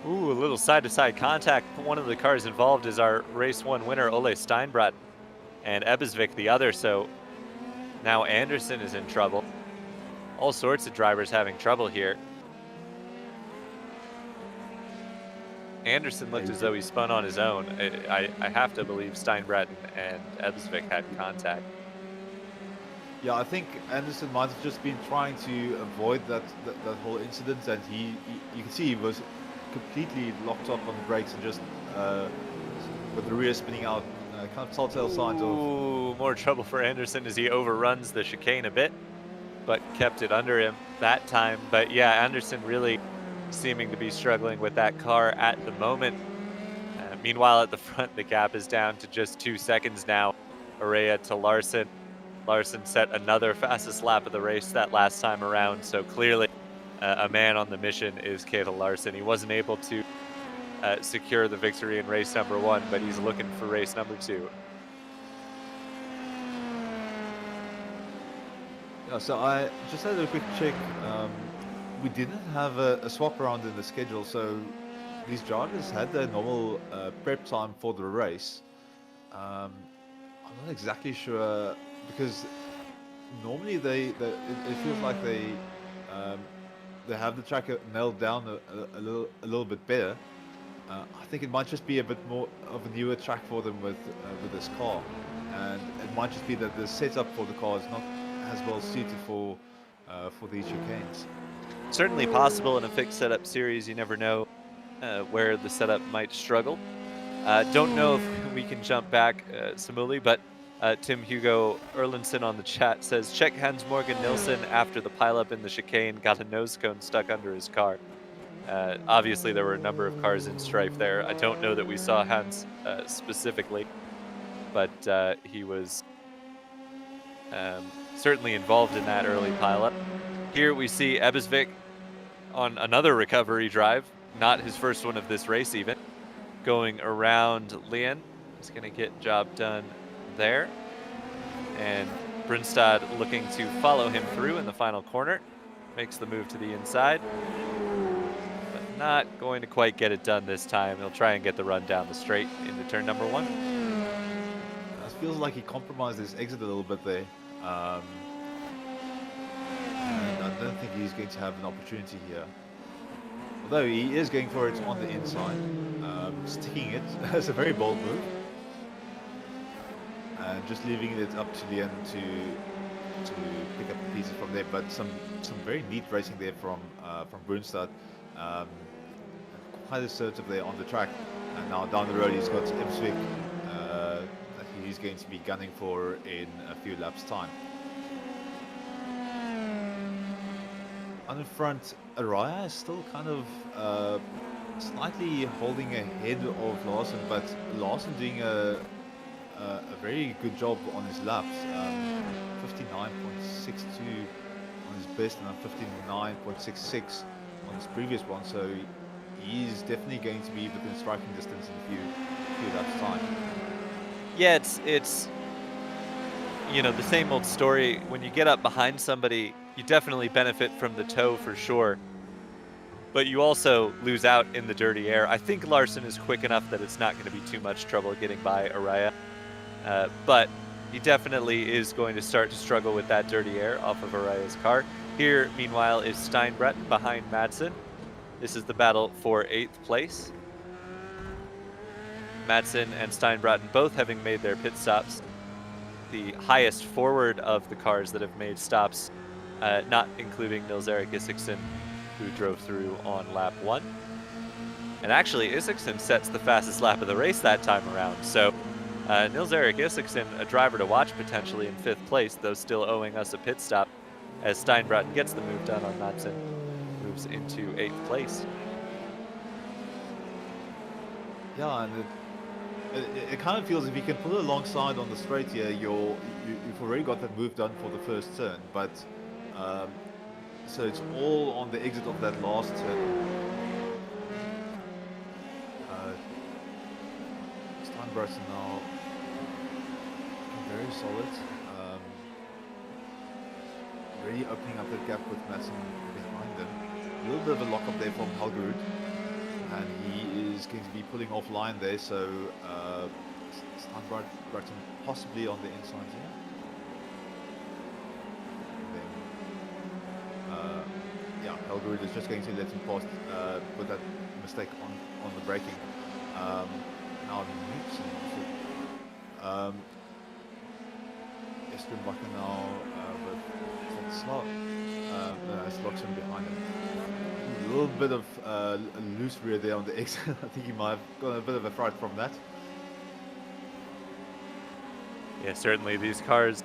Ooh, a little side-to-side contact. One of the cars involved is our race 1 winner, Ole Steinbrat, and Ebbesvik the other. So now Anderson is in trouble. All sorts of drivers having trouble here. Anderson looked as though he spun on his own. I have to believe Steinbrat and Ebbesvik had contact. Yeah, I think Anderson might have just been trying to avoid that whole incident, and you can see he was completely locked up on the brakes and just with the rear spinning out, kind of telltale signs of... Ooh, more trouble for Anderson as he overruns the chicane a bit, but kept it under him that time. But yeah, Anderson really seeming to be struggling with that car at the moment. Meanwhile, at the front, the gap is down to just 2 seconds now. Araya to Larson. Larson set another fastest lap of the race that last time around, so clearly a man on the mission is Kayla Larson. He wasn't able to secure the victory in race number 1, but he's looking for race number 2. Yeah, so I just had a quick check. We didn't have a swap around in the schedule, so these drivers had their normal prep time for the race. I'm not exactly sure, because normally it feels like they have the track nailed down a little bit better. I think it might just be a bit more of a newer track for them with this car, and it might just be that the setup for the car is not as well suited for these chicanes. Certainly possible in a fixed setup series. You never know where the setup might struggle. Don't know if we can jump back, Samuli, but Tim Hugo Erlandson on the chat says, check Hans Morgan Nilsson after the pileup in the chicane got a nose cone stuck under his car. Obviously, there were a number of cars in strife there. I don't know that we saw Hans specifically, but he was certainly involved in that early pileup. Here we see Ebbesvik on another recovery drive, not his first one of this race even, going around Lien. He's going to get job done there. And Brunstad looking to follow him through in the final corner. Makes the move to the inside, but not going to quite get it done this time. He'll try and get the run down the straight into turn number 1. It feels like he compromised his exit a little bit there. And I don't think he's going to have an opportunity here. Although he is going for it on the inside, sticking it. That's a very bold move. And just leaving it up to the end to pick up the pieces from there. But some very neat racing there from Brunstad. Quite assertive there on the track. And now down the road he's got Ebbesvik that he's going to be gunning for in a few laps' time. On the front, Araya is still kind of slightly holding ahead of Larson, but Larson doing a very good job on his laps. 59.62 on his best and 59.66 on his previous one, so he's definitely going to be within striking distance in a few laps time. Yeah, it's you know, the same old story. When you get up behind somebody, you definitely benefit from the tow for sure, but you also lose out in the dirty air. I think Larson is quick enough that it's not going to be too much trouble getting by Araya, but he definitely is going to start to struggle with that dirty air off of Araya's car. Here, meanwhile, is Steinbretten behind Madsen. This is the battle for 8th place. Madsen and Steinbretten both having made their pit stops. The highest forward of the cars that have made stops, not including Nils-Erik Isaksen, who drove through on lap 1. And actually, Isaksen sets the fastest lap of the race that time around. So Nils-Erik Isaksen, a driver to watch potentially in 5th place, though still owing us a pit stop, as Steinbretten gets the move done on Madsen, moves into 8th place. Yeah, and it kind of feels if you can pull it alongside on the straight here, you've already got that move done for the first turn, but so it's all on the exit of that last turn. Steinbretten now very solid, really opening up that gap with Madsen behind them. A little bit of a lock up there from Helgerud, and he is going to be pulling offline there, so Steinbretten possibly on the inside here. And then, yeah, Helgerud is just going to let him pass with that mistake on the braking. Now Estrenbacher now with Slot. Slot's behind him. A little bit of a loose rear there on the exit. I think he might have got a bit of a fright from that. Yeah, certainly these cars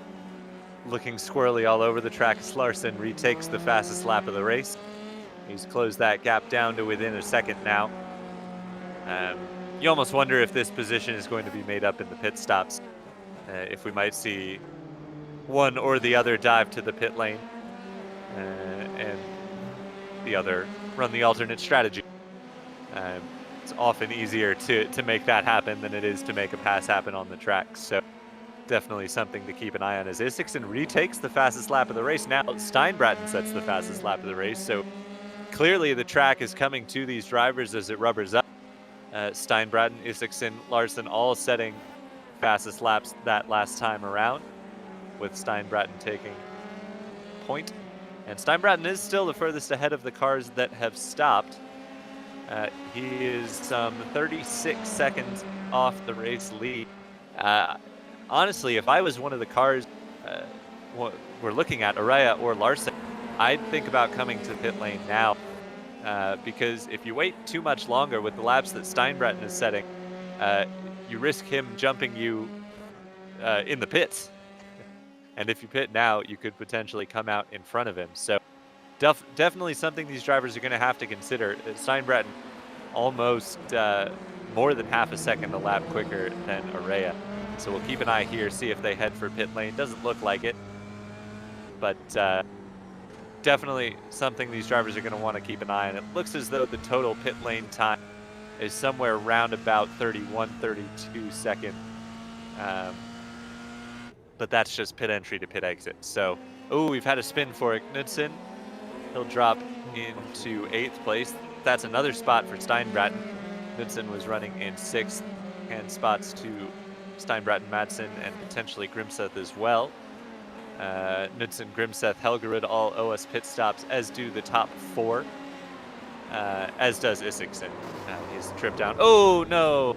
looking squirrely all over the track as Larson retakes the fastest lap of the race. He's closed that gap down to within a second now. You almost wonder if this position is going to be made up in the pit stops. If we might see one or the other dive to the pit lane and the other run the alternate strategy. It's often easier to make that happen than it is to make a pass happen on the track. So definitely something to keep an eye on as Isaksen retakes the fastest lap of the race. Now Steinbretten sets the fastest lap of the race. So clearly the track is coming to these drivers as it rubbers up. Steinbretten, Isaksen, Larson all setting fastest laps that last time around, with Steinbretten taking point. And Steinbretten is still the furthest ahead of the cars that have stopped. He is some 36 seconds off the race lead. Honestly, if I was one of the cars we're looking at, Araya or Larson, I'd think about coming to the pit lane now. Because if you wait too much longer with the laps that Steinbretten is setting, you risk him jumping you in the pits. And if you pit now, you could potentially come out in front of him. So definitely something these drivers are going to have to consider. Steinbretten almost more than half a second a lap quicker than Araya. So we'll keep an eye here, see if they head for pit lane. Doesn't look like it. But definitely something these drivers are going to want to keep an eye on. It looks as though the total pit lane time is somewhere around about 31, 32 seconds. But that's just pit entry to pit exit. So, we've had a spin for Knudsen. He'll drop into 8th place. That's another spot for Steinbretten. Knudsen was running in 6th, hand spots to Steinbretten, Madsen, and potentially Grimseth as well. Knudsen, Grimseth, Helgerud all owe us pit stops, as do the top 4, as does Isaksen. He's tripped down. Oh, no!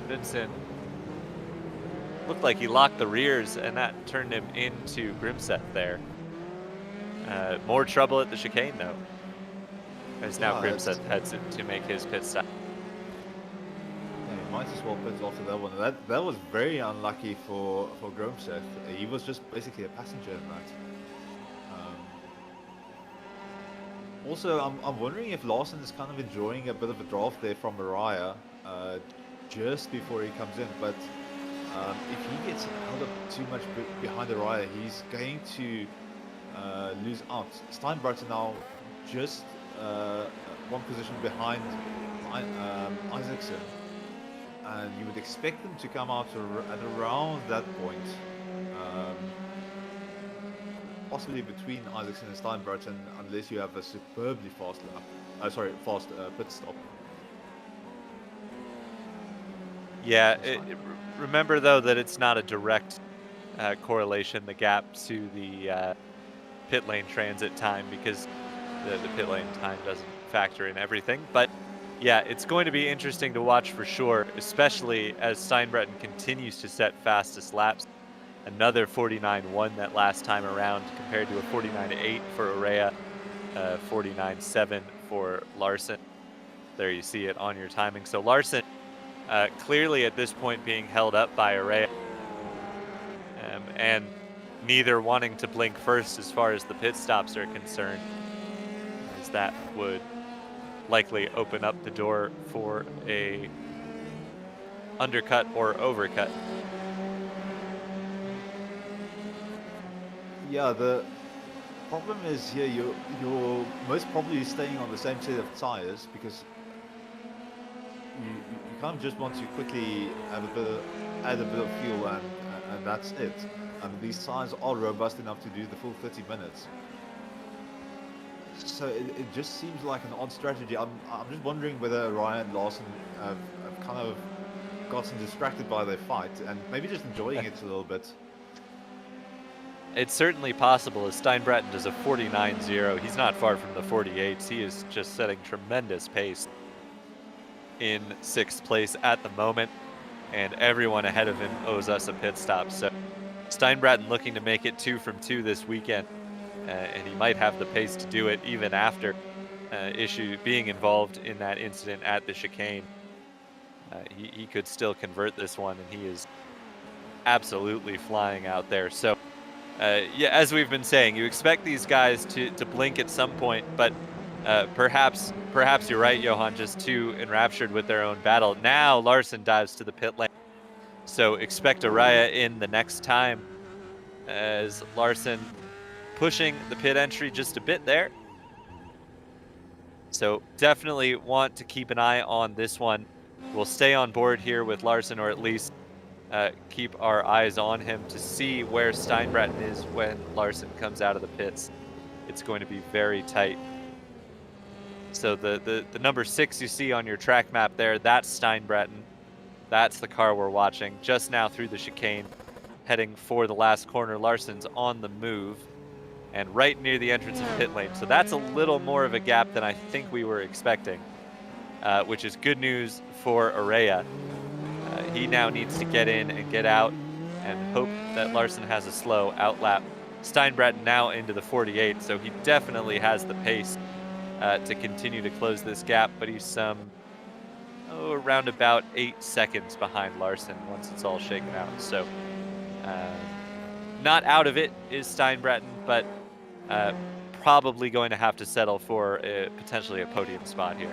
Knudsen looked like he locked the rears, and that turned him into Grimseth there. More trouble at the chicane, though, as now Grimseth heads in to make his pit stop. Yeah, he might as well pit after that one. That was very unlucky for Grimseth. He was just basically a passenger in that. Also, I'm wondering if Larson is kind of enjoying a bit of a draft there from Araya just before he comes in, but if he gets held up too much behind Araya, he's going to lose out. Steinbretten now just one position behind Isaacson, and you would expect them to come out at around that point, possibly between Isaacson and Steinbretten, unless you have a superbly fast pit stop. Yeah, remember though that it's not a direct correlation, the gap to the pit lane transit time, because the pit lane time doesn't factor in everything. But yeah, it's going to be interesting to watch for sure, especially as Steinbretten continues to set fastest laps. Another 49.1 that last time around compared to a 49.8 for Araya, 49.7 for Larson. There you see it on your timing. So Larson clearly at this point being held up by Araya, and neither wanting to blink first as far as the pit stops are concerned, as that would likely open up the door for a undercut or overcut. Yeah, the problem is here you're most probably staying on the same set of tires, because you kind of just want to quickly add a bit of fuel and that's it. And these tires are robust enough to do the full 30 minutes. So it just seems like an odd strategy. I'm just wondering whether Ryan and Larson have kind of gotten distracted by their fight and maybe just enjoying it a little bit. It's certainly possible, as Steinbretten does a 49.0. He's not far from the 48s. He is just setting tremendous pace in 6th place at the moment, and everyone ahead of him owes us a pit stop. So Steinbretten looking to make it 2 from 2 this weekend, and he might have the pace to do it even after being involved in that incident at the chicane. He could still convert this one, and he is absolutely flying out there. So yeah, as we've been saying, you expect these guys to blink at some point, but perhaps you're right, Johan, just too enraptured with their own battle. Now Larson dives to the pit lane, so expect Araya in the next time, as Larson pushing the pit entry just a bit there. So definitely want to keep an eye on this one. We'll stay on board here with Larson, or at least keep our eyes on him to see where Steinbretten is when Larson comes out of the pits. It's going to be very tight. So the number 6 you see on your track map there, that's Steinbretten. That's the car we're watching just now through the chicane, heading for the last corner. Larson's on the move and right near the entrance of pit lane. So that's a little more of a gap than I think we were expecting, which is good news for Araya. He now needs to get in and get out and hope that Larson has a slow outlap. Steinbretten now into the 48, so he definitely has the pace to continue to close this gap, but he's around about 8 seconds behind Larson once it's all shaken out. So not out of it is Steinbretten, but probably going to have to settle for potentially a podium spot here.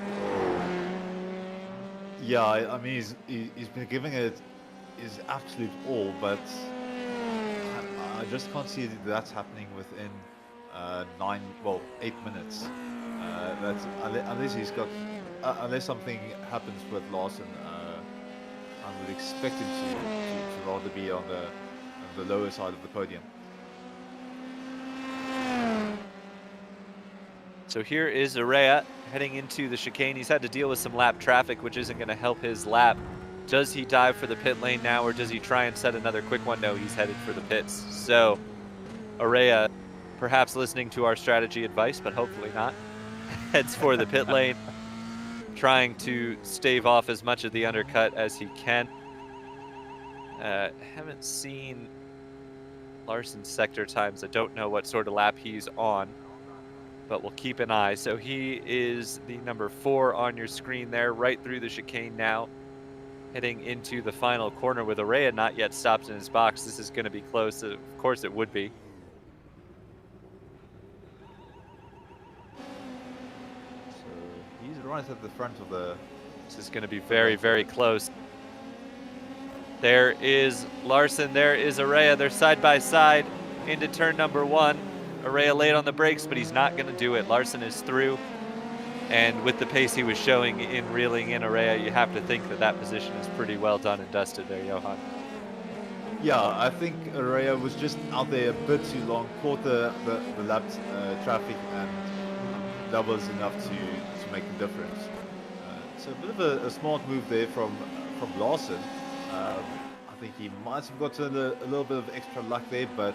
Yeah, I mean, he's been giving it his absolute all, but I just can't see that's happening within 8 minutes. That's unless something happens with Larson, I would expect him to rather be on the lower side of the podium. So here is Araya heading into the chicane. He's had to deal with some lap traffic, which isn't going to help his lap. Does he dive for the pit lane now, or does he try and set another quick one? No, he's headed for the pits. So Araya, perhaps listening to our strategy advice, but hopefully not, heads for the pit lane, trying to stave off as much of the undercut as he can. Haven't seen Larson's sector times. I don't know what sort of lap he's on, but we'll keep an eye. So he is the number 4 on your screen there, right through the chicane now, heading into the final corner with Araya not yet stopped in his box. This is going to be close. Of course it would be. So he's right at the front of the... This is going to be very, very close. There is Larson, there is Araya. They're side by side into turn number 1. Araya late on the brakes, but he's not going to do it. Larson is through. And with the pace he was showing in reeling in Araya, you have to think that that position is pretty well done and dusted there, Johan. Yeah, I think Araya was just out there a bit too long, caught the lap traffic, and that was enough to make a difference. So a bit of a smart move there from Larson. I think he might have gotten a little bit of extra luck there, but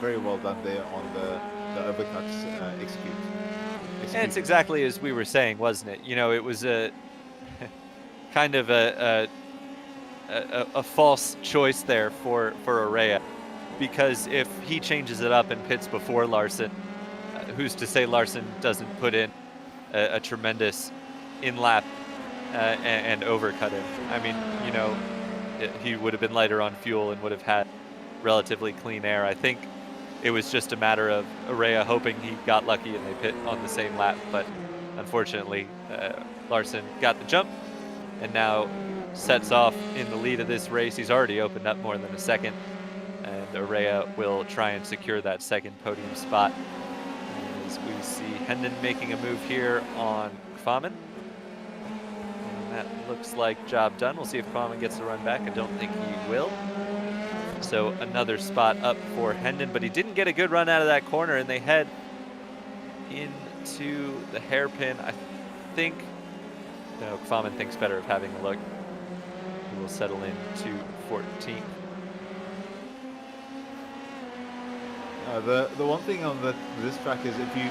very well done there on the overcuts execute. And it's exactly as we were saying, wasn't it? You know, it was a kind of a false choice there for Araya, because if he changes it up and pits before Larson, who's to say Larson doesn't put in a tremendous in-lap and overcut him? I mean, you know, he would have been lighter on fuel and would have had relatively clean air. I think it was just a matter of Araya hoping he got lucky and they pit on the same lap, but unfortunately Larson got the jump and now sets off in the lead of this race. He's already opened up more than a second, and Araya will try and secure that second podium spot. As we see Hendon making a move here on Kvamen. And that looks like job done. We'll see if Kvamen gets the run back. I don't think he will. So another spot up for Hendon, but he didn't get a good run out of that corner, and they head into the hairpin. I think, no, Kvamen thinks better of having a look. He will settle into 14th. The one thing on this track is if you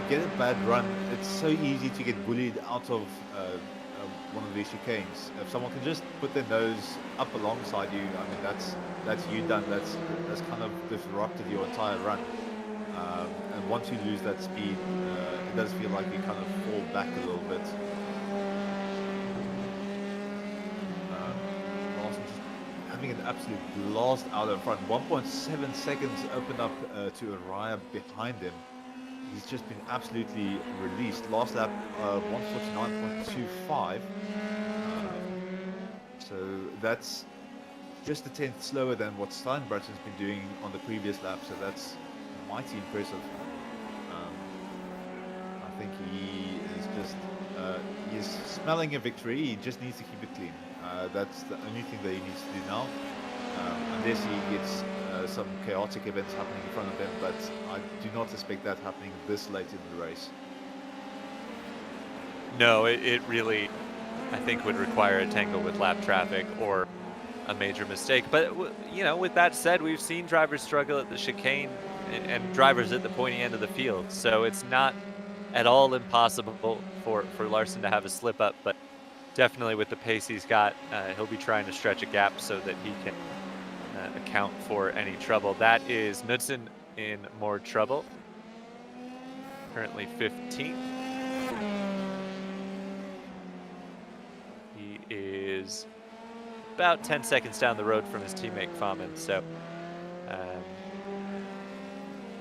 get a bad run, it's so easy to get bullied out of one of these chicanes. If someone can just put their nose up alongside you, I mean that's you done. That's kind of disrupted your entire run. And once you lose that speed, it does feel like you kind of fall back a little bit. Having an absolute blast out in front. 1.7 seconds opened up to Araya behind him. He's just been absolutely released. Last lap, 149.25. So that's just a tenth slower than what Steinbratten's been doing on the previous lap. So that's mighty impressive. I think he is just he's smelling a victory. He just needs to keep it clean. That's the only thing that he needs to do now, unless he gets some chaotic events happening in front of him, but I do not expect that happening this late in the race. No, it really, I think, would require a tangle with lap traffic or a major mistake. But, you know, with that said, we've seen drivers struggle at the chicane and drivers at the pointy end of the field, so it's not at all impossible for Larson to have a slip up, but definitely with the pace he's got, he'll be trying to stretch a gap so that he can account for any trouble. That is Knudsen in more trouble. Currently 15th. He is about 10 seconds down the road from his teammate Kvamen, so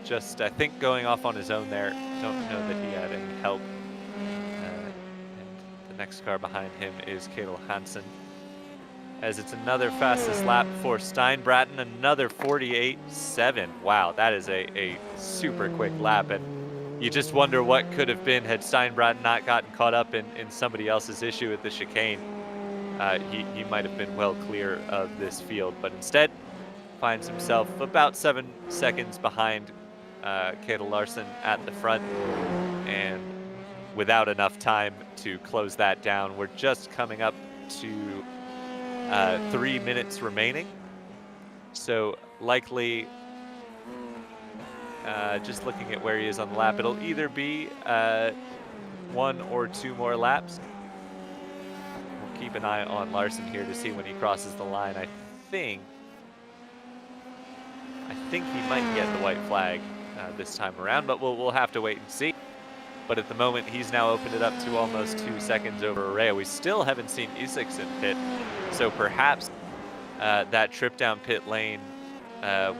just, I think, going off on his own there. Don't know that he had any help. The next car behind him is Kayla Larson. As it's another fastest lap for Steinbratten, another 48.7. Wow, that is a super quick lap, and you just wonder what could have been had Steinbratten not gotten caught up in somebody else's issue at the chicane. He might have been well clear of this field, but instead finds himself about 7 seconds behind Kayla Larson at the front, and without enough time to close that down. We're just coming up to 3 minutes remaining. So likely, just looking at where he is on the lap, it'll either be 1 or 2 more laps. We'll keep an eye on Larson here to see when he crosses the line. I think he might get the white flag this time around, but we'll have to wait and see. But at the moment, he's now opened it up to almost 2 seconds over Araya. We still haven't seen Isaksen pit, so perhaps that trip down pit lane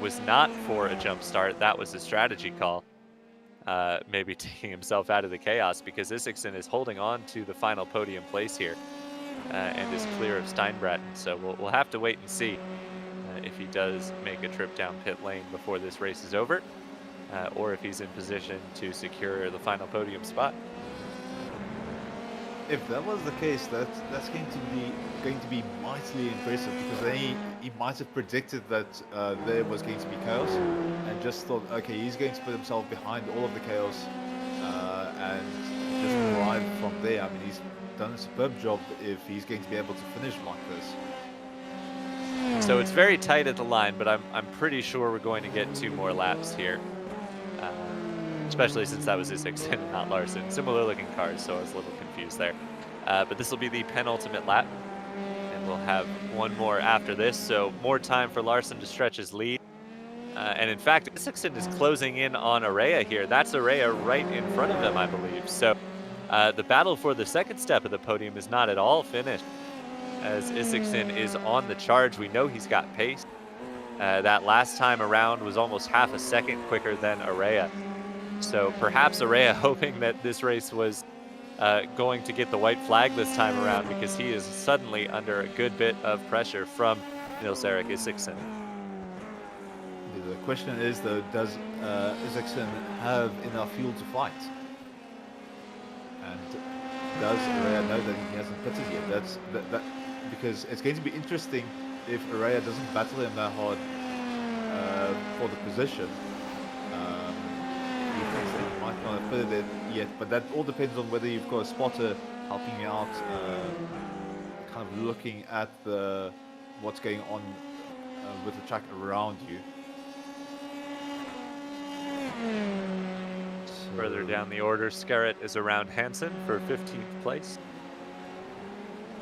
was not for a jump start. That was a strategy call, maybe taking himself out of the chaos, because Isaksen is holding on to the final podium place here and is clear of Steinbratten. So we'll have to wait and see if he does make a trip down pit lane before this race is over. Or if he's in position to secure the final podium spot. if that was the case, that's going to be mightily impressive, because then he might have predicted that there was going to be chaos, and just thought, okay, he's going to put himself behind all of the chaos and just drive from there. I mean, he's done a superb job if he's going to be able to finish like this. So it's very tight at the line, but I'm pretty sure we're going to get 2 more laps here. Especially since that was Isaksen and not Larson. Similar looking cars, so I was a little confused there. But this will be the penultimate lap, and we'll have 1 more after this, so more time for Larson to stretch his lead. And in fact, Isaksen is closing in on Araya here. That's Araya right in front of him, I believe. So the battle for the second step of the podium is not at all finished, as Isaksen is on the charge. We know he's got pace. That last time around was almost half a second quicker than Araya. So perhaps Araya hoping that this race was going to get the white flag this time around, because he is suddenly under a good bit of pressure from Nils-Erik Isaksen. The question is, though, does Isaksen have enough fuel to fight? And does Araya know that he hasn't pitted yet? That's because it's going to be interesting if Araya doesn't battle him that hard for the position. He thinks that he might not have pitted it yet, but that all depends on whether you've got a spotter helping you out, kind of looking at what's going on with the track around you. Further down the order, Skerritt is around Hansen for 15th place.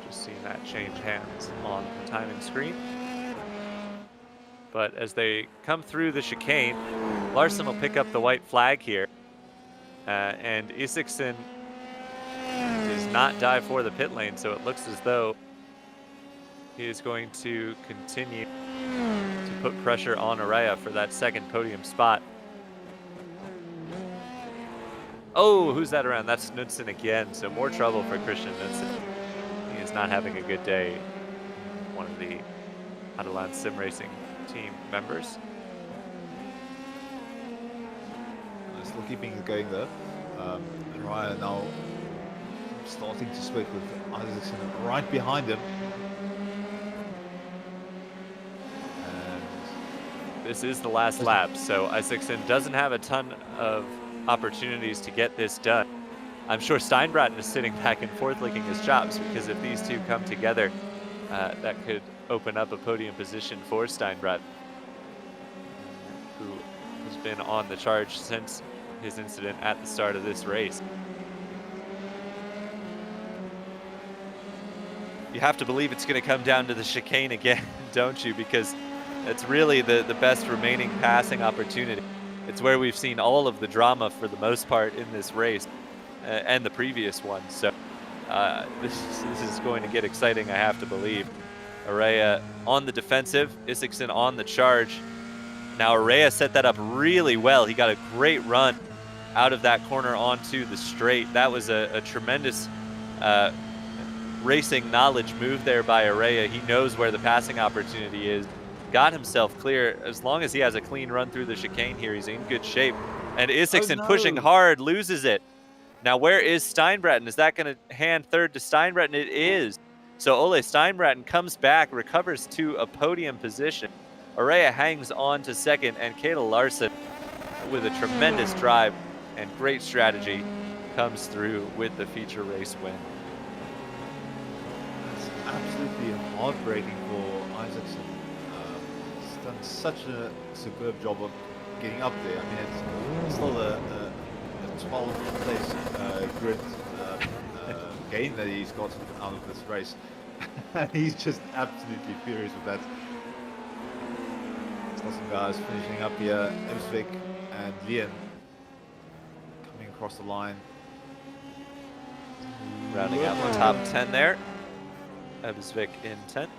Just seeing that change hands on the timing screen. But as they come through the chicane, Larson will pick up the white flag here. And Isaksen does not dive for the pit lane, so it looks as though he is going to continue to put pressure on Araya for that second podium spot. Oh, who's that around? That's Knudsen again, so more trouble for Christian Knudsen. He is not having a good day. One of the Adelan Sim Racing team members. Still keeping it going though. Araya now starting to split with Isaksen right behind him. And this is the last lap, so Isaksen doesn't have a ton of opportunities to get this done. I'm sure Steinbraten is sitting back and forth licking his chops, because if these two come together, that could open up a podium position for Steinbraten, who has been on the charge since his incident at the start of this race. You have to believe it's going to come down to the chicane again, don't you? Because it's really the best remaining passing opportunity. It's where we've seen all of the drama for the most part in this race and the previous one. So this is going to get exciting, I have to believe. Araya on the defensive, Isaksen on the charge. Now Araya set that up really well. He got a great run out of that corner onto the straight. That was a tremendous racing knowledge move there by Araya. He knows where the passing opportunity is. Got himself clear. As long as he has a clean run through the chicane here, he's in good shape. And Isaksen pushing hard, loses it. Now where is Steinbraten? Is that going to hand third to Steinbraten? It is. So Ole Steinbraten comes back, recovers to a podium position. Araya hangs on to second, and Kayla Larson, with a tremendous drive and great strategy, comes through with the feature race win. It's absolutely heartbreaking for Isaksen. He's done such a superb job of getting up there. I mean, it's still a 12th place grid gain that he's got out of this race. And he's just absolutely furious with that. Still some guys finishing up here. Emsvik and Lian coming across the line. Rounding out the top 10 there. Ebsvik in 10th.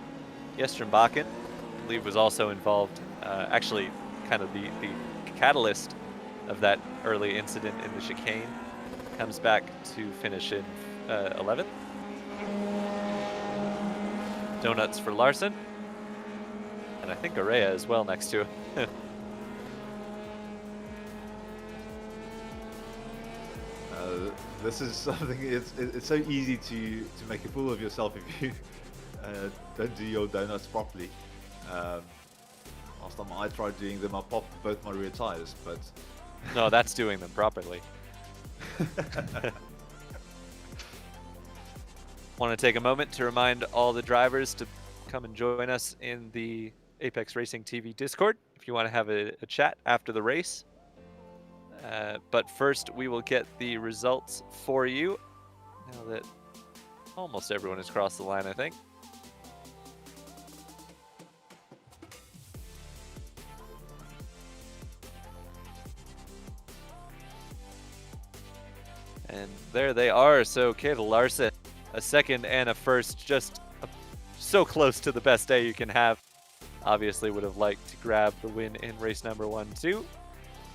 Yesterbakken, I believe, was also involved, actually kind of the catalyst of that early incident in the chicane. Comes back to finish in 11th. Donuts for Larson. And I think Araya as well next to him. this is something. It's so easy to make a fool of yourself if you don't do your donuts properly. Last time I tried doing them, I popped both my rear tires, but No, that's doing them properly. Want to take a moment to remind all the drivers to come and join us in the Apex Racing TV Discord if you want to have a chat after the race. But first, we will get the results for you now that almost everyone has crossed the line, I think. And there they are. So Kayla Larson, a second and a first, just so close to the best day you can have. Obviously would have liked to grab the win in race number 1 too,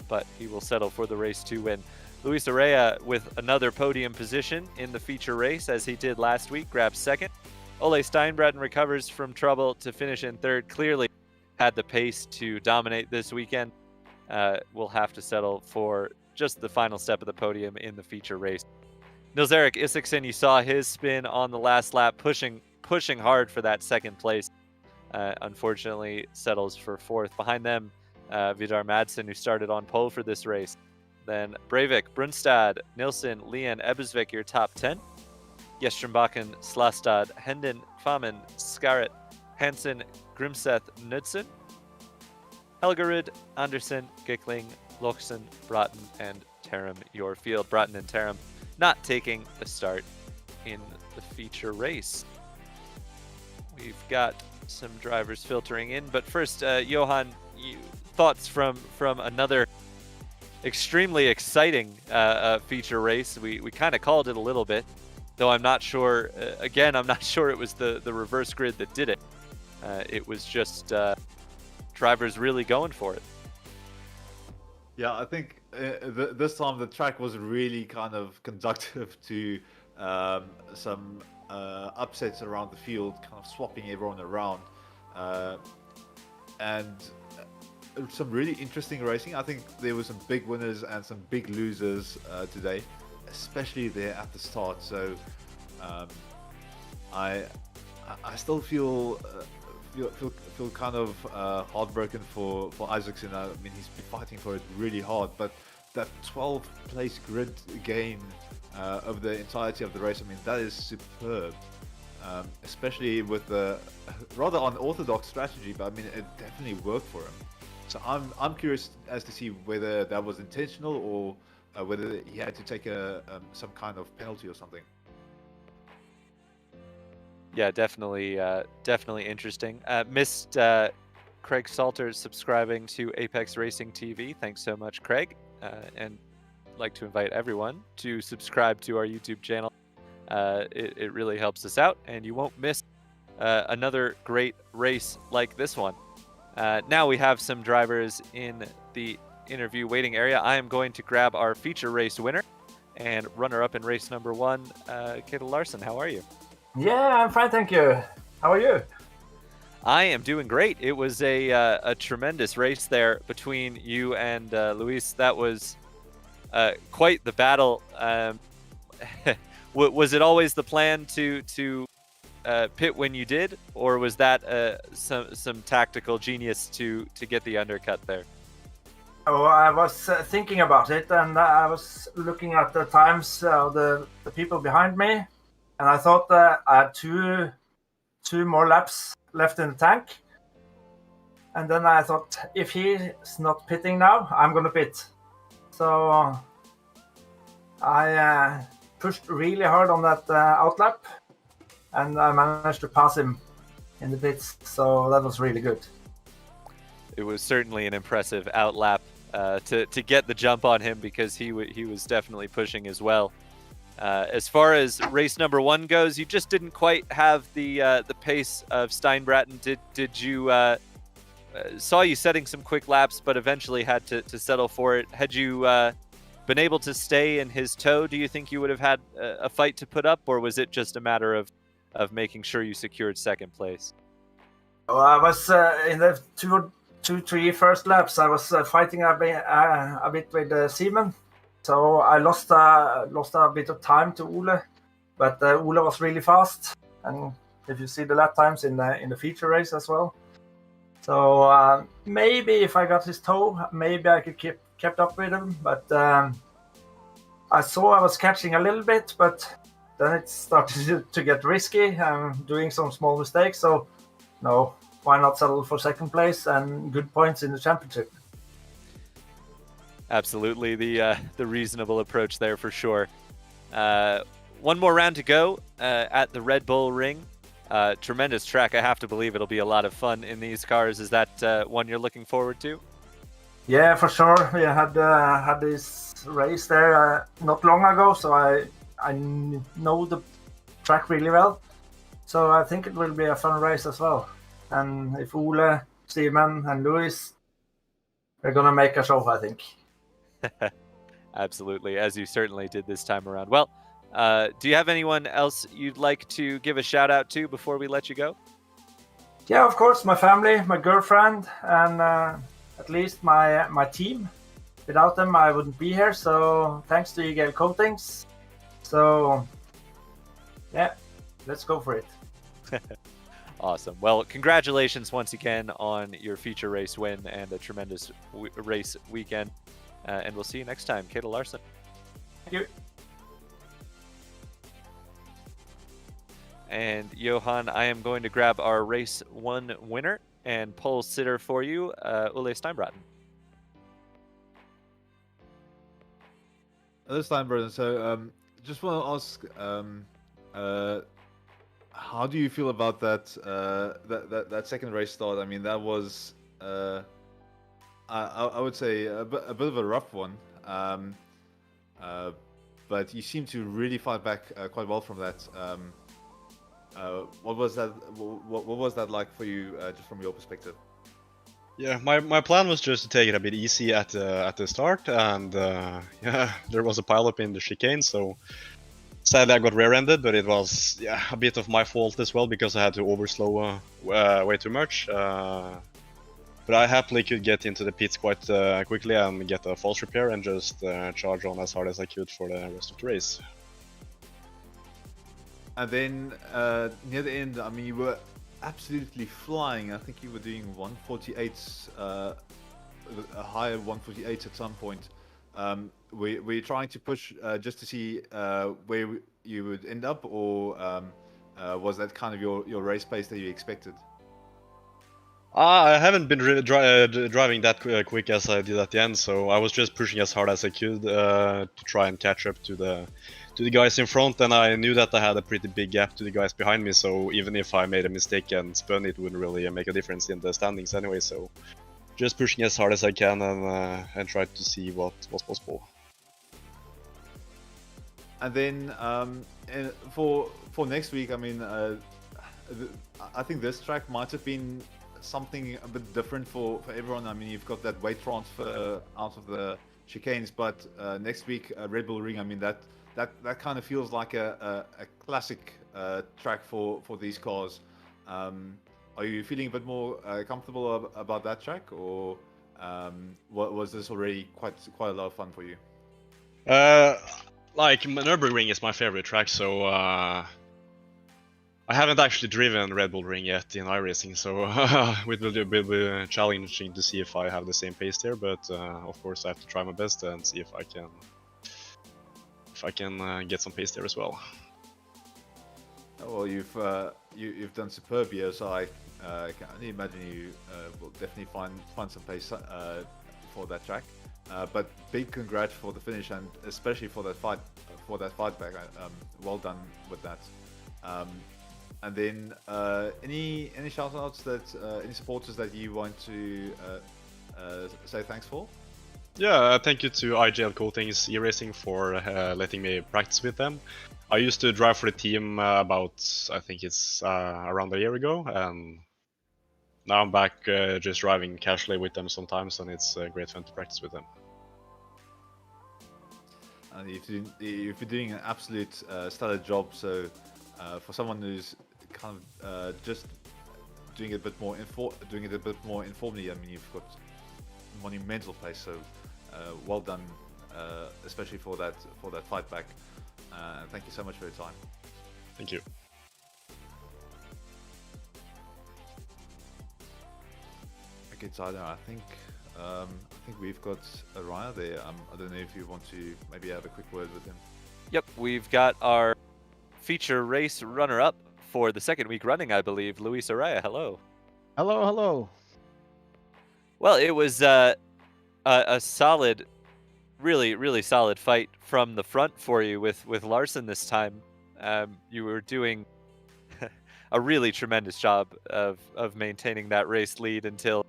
but he will settle for the race 2 win. Luis Arrea with another podium position in the feature race, as he did last week, grabs second. Ole Steinbraten recovers from trouble to finish in third. Clearly had the pace to dominate this weekend. Will have to settle for just the final step of the podium in the feature race. Nils-Erik Isaksen, you saw his spin on the last lap, pushing hard for that second place. Unfortunately settles for fourth. Behind them, Vidar Madsen, who started on pole for this race. Then Breivik, Brunstad, Nilsson, Lian, Ebbesvik, your top 10. Gjestrembakken, Slastad, Hendon, Famen, Skarret, Hansen, Grimseth, Knudsen, Helgerud, Andersen, Gickling, Loksen, Bratton, and Taram, your field. Bratton and Taram not taking the start in the feature race. We've got some drivers filtering in, but first, Johan, thoughts from another extremely exciting feature race. We kind of called it a little bit, though I'm not sure. Again, I'm not sure it was the reverse grid that did it. It was just drivers really going for it. yeah, I think this time the track was really kind of conducive to some upsets around the field, kind of swapping everyone around, and some really interesting racing. I think there were some big winners and some big losers today, especially there at the start. So I still feel kind of heartbroken for Isaacson. I mean, he's been fighting for it really hard, but that 12th place grid gain over the entirety of the race, I mean, that is superb, especially with the rather unorthodox strategy, but I mean, it definitely worked for him. So I'm curious as to see whether that was intentional or whether he had to take some kind of penalty or something. Yeah, definitely interesting. Missed Craig Salter subscribing to Apex Racing TV. Thanks so much, Craig. And I'd like to invite everyone to subscribe to our YouTube channel. It really helps us out, and you won't miss another great race like this one. Now we have some drivers in the interview waiting area. I am going to grab our feature race winner and runner-up in race number 1, Kayla Larson. How are you? Yeah, I'm fine, thank you. How are you? I am doing great. It was a tremendous race there between you and Luis. That was quite the battle. Was it always the plan to pit when you did, or was that some tactical genius to get the undercut there? Oh, I was thinking about it, and I was looking at the times of the people behind me, and I thought that I had two more laps left in the tank. And then I thought, if he's not pitting now, I'm going to pit. So I pushed really hard on that outlap, and I managed to pass him in the pits. So that was really good. It was certainly an impressive outlap to get the jump on him, because he was definitely pushing as well. As far as race number 1 goes, you just didn't quite have the pace of Steinbraten. Did you saw you setting some quick laps, but eventually had to settle for it? Had you been able to stay in his tow, do you think you would have had a fight to put up, or was it just a matter of making sure you secured second place? Well, I was in the three first laps. I was fighting a bit with Seaman So I lost a bit of time to Ole, but Ole was really fast, and if you see the lap times in the feature race as well. So maybe if I got his toe, maybe I could kept up with him. But I saw I was catching a little bit, but then it started to get risky. Doing some small mistakes. So no, why not settle for second place and good points in the championship? Absolutely, the reasonable approach there for sure. One more round to go at the Red Bull Ring. Tremendous track. I have to believe it'll be a lot of fun in these cars. Is that one you're looking forward to? Yeah, for sure. We had this race there not long ago, so I know the track really well. So I think it will be a fun race as well. And if Ole, Steven, and Luis, they're gonna make a show, I think. Absolutely, as you certainly did this time around. Well, do you have anyone else you'd like to give a shout out to before we let you go? Yeah, of course, my family, my girlfriend, and at least my team. Without them, I wouldn't be here. So thanks to EGL Coatings. So yeah, let's go for it. Awesome. Well, congratulations once again on your feature race win and a tremendous race weekend. And we'll see you next time. Kayla Larson. Thank you. And Johan, I am going to grab our race 1 winner and pole sitter for you, Ole Steinbraten. Hello, Steinbraten. So, just want to ask, how do you feel about that that second race start? I mean, that was I would say a bit of a rough one, but you seem to really fight back quite well from that. What was that? What was that like for you, just from your perspective? Yeah, my plan was just to take it a bit easy at the start, and yeah, there was a pileup in the chicane, so sadly I got rear-ended, but it was a bit of my fault as well because I had to overslow way too much. But I happily could get into the pits quite quickly and get a false repair and just charge on as hard as I could for the rest of the race. And then near the end, I mean, you were absolutely flying. I think you were doing 148s, a higher 148 at some point. Were you trying to push just to see where you would end up, or was that kind of your race pace that you expected? I haven't been driving that quick as I did at the end, so I was just pushing as hard as I could to try and catch up to the guys in front, and I knew that I had a pretty big gap to the guys behind me, so even if I made a mistake and spun, it wouldn't really make a difference in the standings anyway, so just pushing as hard as I can and try to see what was possible. And then for next week, I mean, I think this track might have been something a bit different for everyone. I mean, you've got that weight transfer out of the chicanes, but next week Red Bull Ring, I mean, that kind of feels like a classic track for these cars. Are you feeling a bit more comfortable about that track, or was this already quite a lot of fun for you? Like Nurburgring is my favorite track, so I haven't actually driven Red Bull Ring yet in iRacing, so it will be challenging to see if I have the same pace there. But of course, I have to try my best and see if I can get some pace there as well. Well, you've done superb here, so I can only imagine you will definitely find some pace for that track. But big congrats for the finish, and especially for that fight back. Well done with that. And then any shout outs that any supporters that you want to say thanks for? Yeah, thank you to IGL Coatings iRacing for letting me practice with them. I used to drive for the team about, I think it's around a year ago, and now I'm back just driving casually with them sometimes, and it's great fun to practice with them. And you've been doing an absolute stellar job. So for someone who's kind of just doing it a bit more informally, I mean, you've got monumental pace. So well done especially for that fight back. Thank you so much for your time. Thank you. Okay, Tyler, I think we've got Araya there. I don't know if you want to maybe have a quick word with him. Yep, we've got our feature race runner-up for the second week running, I believe. Luis Araya, hello. Hello, hello. Well, it was a solid, really solid fight from the front for you with Larson this time. You were doing a really tremendous job of maintaining that race lead until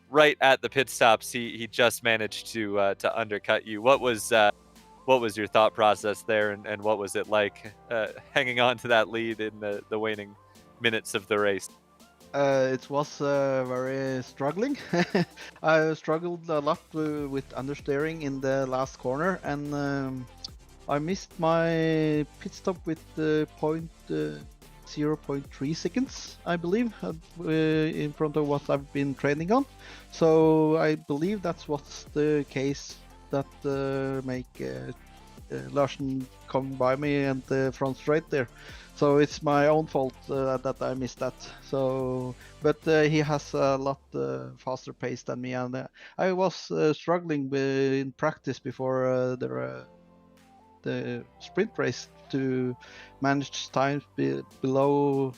right at the pit stops. He just managed to undercut you. What was your thought process there, and what was it like hanging on to that lead in the waning minutes of the race? It was very struggling. I struggled a lot with understeering in the last corner, and I missed my pit stop with 0.3 seconds, I believe, in front of what I've been training on. So I believe that's what's the case that make Larson come by me and the front straight there. So it's my own fault that I missed that. So, but he has a lot faster pace than me, and I was struggling in practice before the sprint race to manage times below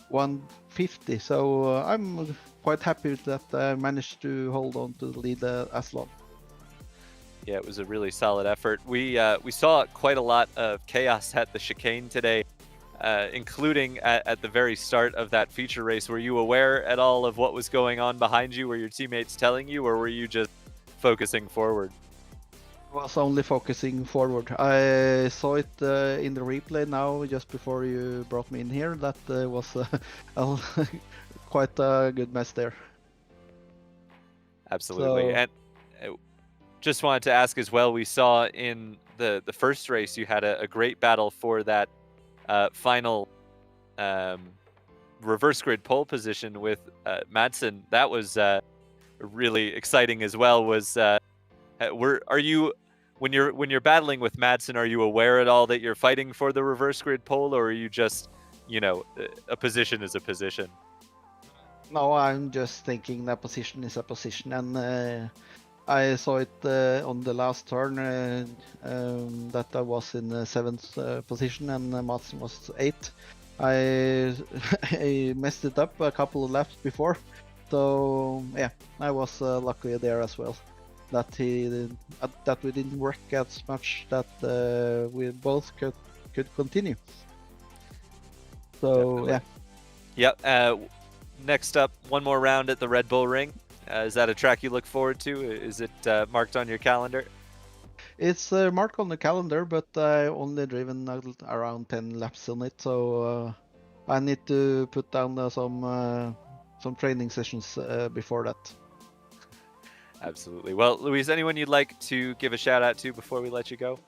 150. So I'm quite happy that I managed to hold on to the lead as long. Yeah, it was a really solid effort. We saw quite a lot of chaos at the chicane today, including at the very start of that feature race. Were you aware at all of what was going on behind you? Were your teammates telling you, or were you just focusing forward? I was only focusing forward. I saw it in the replay now, just before you brought me in here. That was quite a good mess there. Absolutely. So... And just wanted to ask as well, we saw in the first race you had a great battle for that final reverse grid pole position with Madsen. That was really exciting as well. Are you, when you're battling with Madsen, are you aware at all that you're fighting for the reverse grid pole, or are you just, a position is a position? No, I'm just thinking that position is a position, and I saw it on the last turn that I was in the 7th position and Madsen was 8th. I messed it up a couple of laps before, so yeah, I was lucky there as well. That we didn't work as much, that we both could continue. So definitely. Yeah. Next up, one more round at the Red Bull Ring. Is that a track you look forward to? Is it marked on your calendar? It's marked on the calendar, but I only driven around 10 laps on it, so I need to put down some training sessions before that. Absolutely. Well, Luis, anyone you'd like to give a shout out to before we let you go?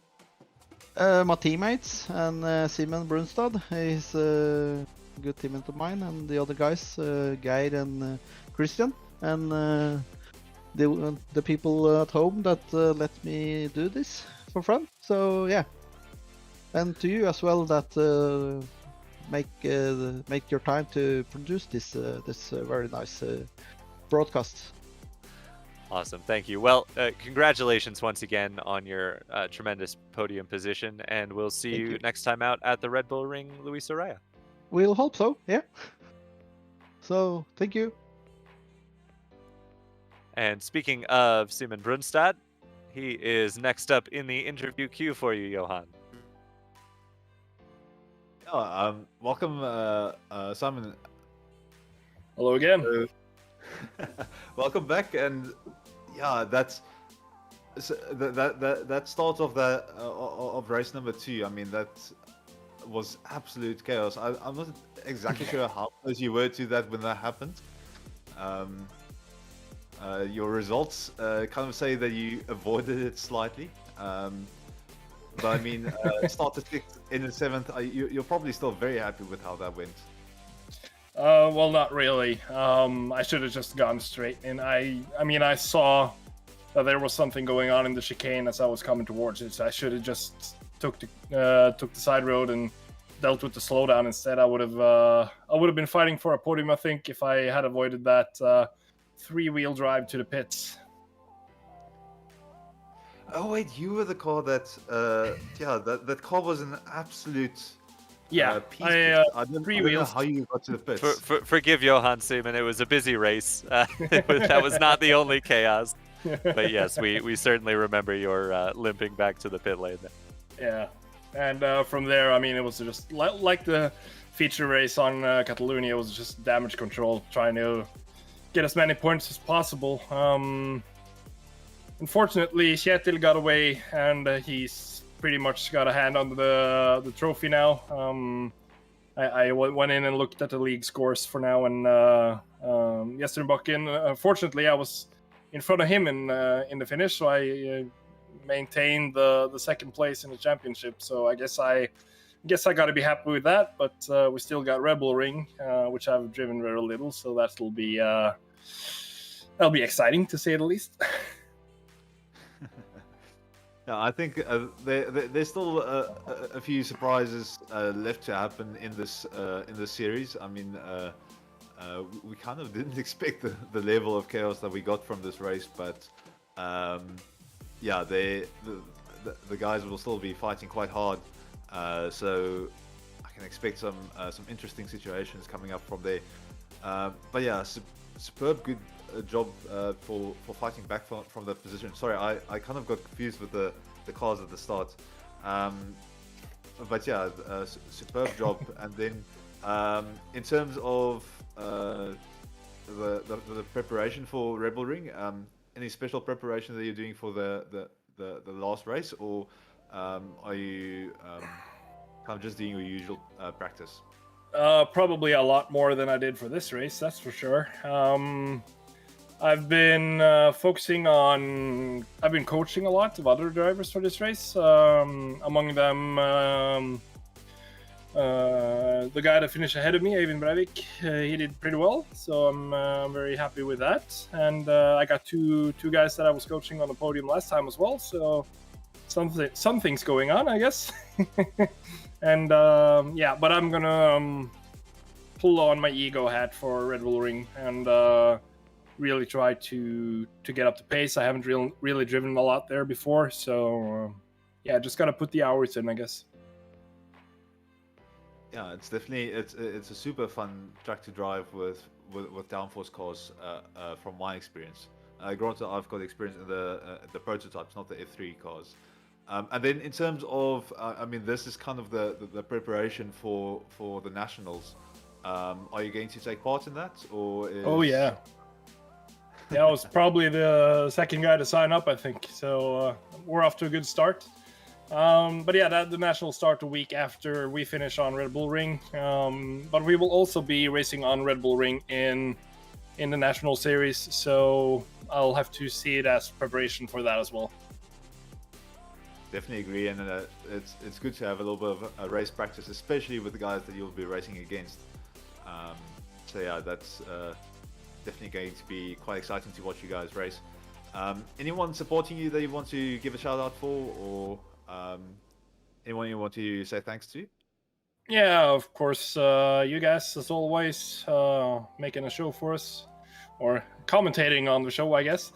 My teammates and Simon Brunstad. He's a good teammate of mine, and the other guys, Geir and Christian. And the people at home that let me do this for fun. So yeah, and to you as well that make your time to produce this very nice broadcast. Awesome, thank you. Well, congratulations once again on your tremendous podium position, and we'll see you next time out at the Red Bull Ring, Luis Araya. We'll hope so. Yeah. So thank you. And speaking of Simon Brunstad, he is next up in the interview queue for you, Johan. Yeah, welcome, Simon. Hello again. Welcome back, and yeah, that start of of race number 2. I mean, that was absolute chaos. I'm not exactly sure how close you were to that when that happened. Your results kind of say that you avoided it slightly, but I mean, started 6th in the 7th. You're probably still very happy with how that went. Well, not really. I should have just gone straight in. I mean, I saw that there was something going on in the chicane as I was coming towards it. So I should have just took the side road and dealt with the slowdown instead. I would have been fighting for a podium, I think, if I had avoided that 3-wheel drive to the pits. Oh wait, you were the car that that car was an absolute piece. I don't know how you got to the pits. Forgive Johan Seaman, it was a busy race. That was not the only chaos. But yes, we certainly remember your limping back to the pit lane. Yeah, and from there, I mean, it was just like the feature race on Catalonia. It was just damage control, trying to get as many points as possible. Unfortunately, Kjetil got away, and he's pretty much got a hand on the trophy now. I went in and looked at the league scores for now, and Yesterbucken, unfortunately, I was in front of him in the finish, so I maintained the second place in the championship. So I guess I got to be happy with that. But we still got Rebel Ring, which I've driven very little, so that'll be exciting to say the least. Yeah, I think there's still a few surprises left to happen in this series. I mean, we kind of didn't expect the level of chaos that we got from this race, but yeah, the guys will still be fighting quite hard. So I can expect some interesting situations coming up from there. But yeah, superb good job for fighting back from that position. Sorry, I kind of got confused with the cars at the start. But yeah, superb job. And then in terms of the preparation for Rebel Ring, any special preparation that you're doing for the last race, or are you kind of just doing your usual practice? Probably a lot more than I did for this race, that's for sure. I've been coaching a lot of other drivers for this race. Among them, the guy that finished ahead of me, Eivind Breivik, he did pretty well, so I'm very happy with that. And I got two guys that I was coaching on the podium last time as well, so something's going on, I guess. And yeah, but I'm gonna pull on my ego hat for Red Bull Ring and really try to get up to pace. I haven't really driven a lot there before, so yeah, just gotta put the hours in, I guess. Yeah, it's definitely it's a super fun track to drive with downforce cars from my experience. Granted, I've got experience in the prototypes, not the F3 cars. And then in terms of, I mean, this is kind of the preparation for the nationals. Are you going to take part in that, or? Oh yeah. Yeah, I was probably the second guy to sign up, I think. So we're off to a good start. But yeah, the national start a week after we finish on Red Bull Ring. But we will also be racing on Red Bull Ring in the national series. So I'll have to see it as preparation for that as well. Definitely agree, and it's good to have a little bit of a race practice, especially with the guys that you'll be racing against. So yeah, that's definitely going to be quite exciting to watch you guys race. Anyone supporting you that you want to give a shout out for, or anyone you want to say thanks to? Yeah, of course, you guys, as always, making a show for us, or commentating on the show, I guess.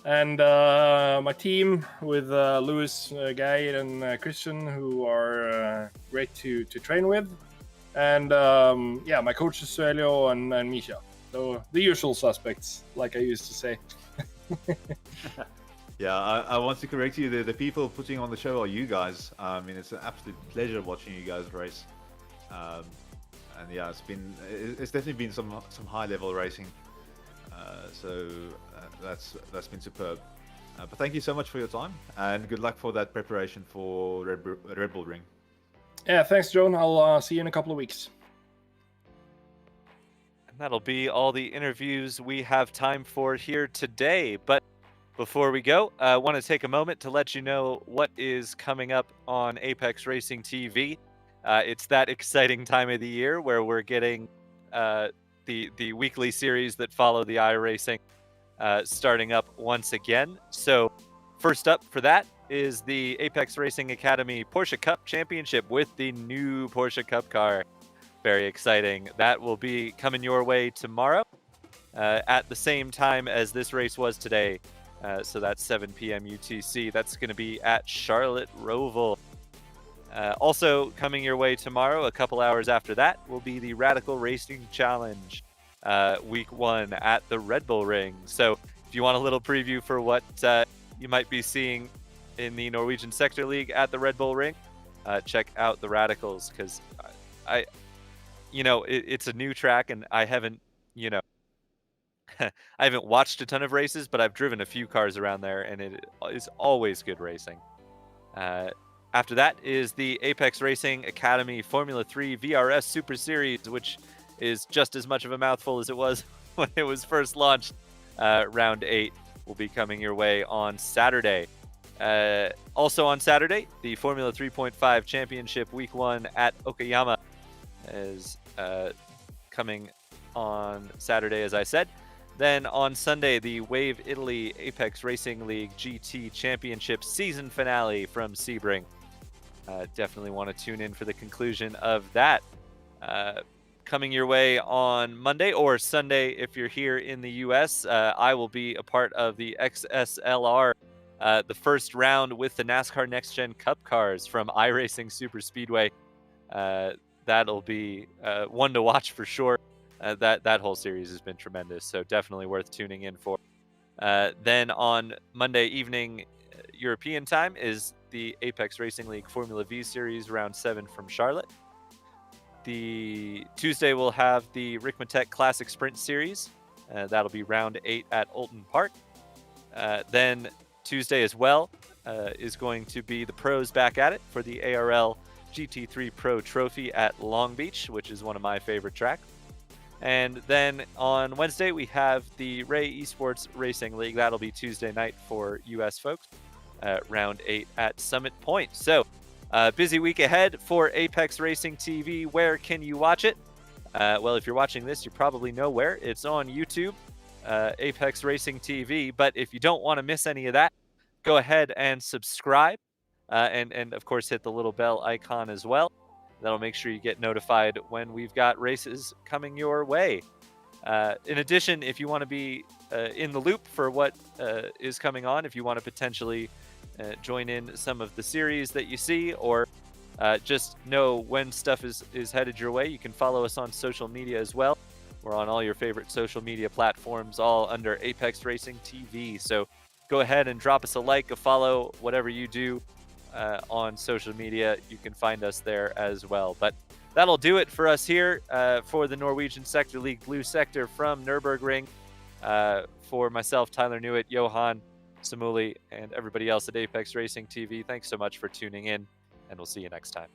And my team with Lewis, Guy, and Christian, who are great to train with. And yeah, my coaches, Suelio and Misha. So the usual suspects, like I used to say. Yeah, I want to correct you. The people putting on the show are you guys. I mean, it's an absolute pleasure watching you guys race. And yeah, it's definitely been some high level racing. So that's been superb. But thank you so much for your time, and good luck for that preparation for Red Bull Ring. Yeah, thanks, Joan. I'll see you in a couple of weeks. And that'll be all the interviews we have time for here today. But before we go, I want to take a moment to let you know what is coming up on Apex Racing TV. It's that exciting time of the year where we're getting the weekly series that follow the iRacing starting up once again. So first up for that is the Apex Racing Academy Porsche Cup Championship with the new Porsche Cup car. Very exciting. That will be coming your way tomorrow at the same time as this race was today. So that's 7 p.m. UTC. That's going to be at Charlotte Roval. Also coming your way tomorrow, a couple hours after that, will be the Radical Racing Challenge week 1 at the Red Bull Ring. So if you want a little preview for what you might be seeing in the Norwegian Sector League at the Red Bull Ring, check out the Radicals, because it's a new track, and I haven't, I haven't watched a ton of races, but I've driven a few cars around there, and it is always good racing. After that is the Apex Racing Academy Formula 3 VRS Super Series, which is just as much of a mouthful as it was when it was first launched. Round 8 will be coming your way on Saturday. Also on Saturday, the Formula 3.5 Championship Week 1 at Okayama is coming on Saturday, as I said. Then on Sunday, the Wave Italy Apex Racing League GT Championship season finale from Sebring. Definitely want to tune in for the conclusion of that. Coming your way on Monday or Sunday if you're here in the US, I will be a part of the XSLR, the first round with the NASCAR Next Gen Cup cars from iRacing Super Speedway. That'll be one to watch for sure. That whole series has been tremendous, so definitely worth tuning in for. Then on Monday evening European time is the Apex Racing League Formula V Series Round 7 from Charlotte. The Tuesday we'll have the Rikmatech Classic Sprint Series. That'll be Round 8 at Alton Park. Then Tuesday as well is going to be the pros back at it for the ARL GT3 Pro Trophy at Long Beach, which is one of my favorite tracks. And then on Wednesday, we have the Ray Esports Racing League. That'll be Tuesday night for US folks. Round 8 at Summit Point. So, busy week ahead for Apex Racing TV. Where can you watch it? Well, if you're watching this, you probably know where. It's on YouTube, Apex Racing TV. But if you don't want to miss any of that, go ahead and subscribe. And of course, hit the little bell icon as well. That'll make sure you get notified when we've got races coming your way. In addition, if you want to be in the loop for what is coming on, if you want to potentially join in some of the series that you see, or just know when stuff is headed your way, you can follow us on social media as well. We're on all your favorite social media platforms, all under Apex Racing TV. So go ahead and drop us a like, a follow, whatever you do on social media. You can find us there as well. But that'll do it for us here for the Norwegian Sector League Blue Sector from Nurburgring. For myself, Tyler Newitt, Johan Samuli, and everybody else at Apex Racing TV, thanks so much for tuning in, and we'll see you next time.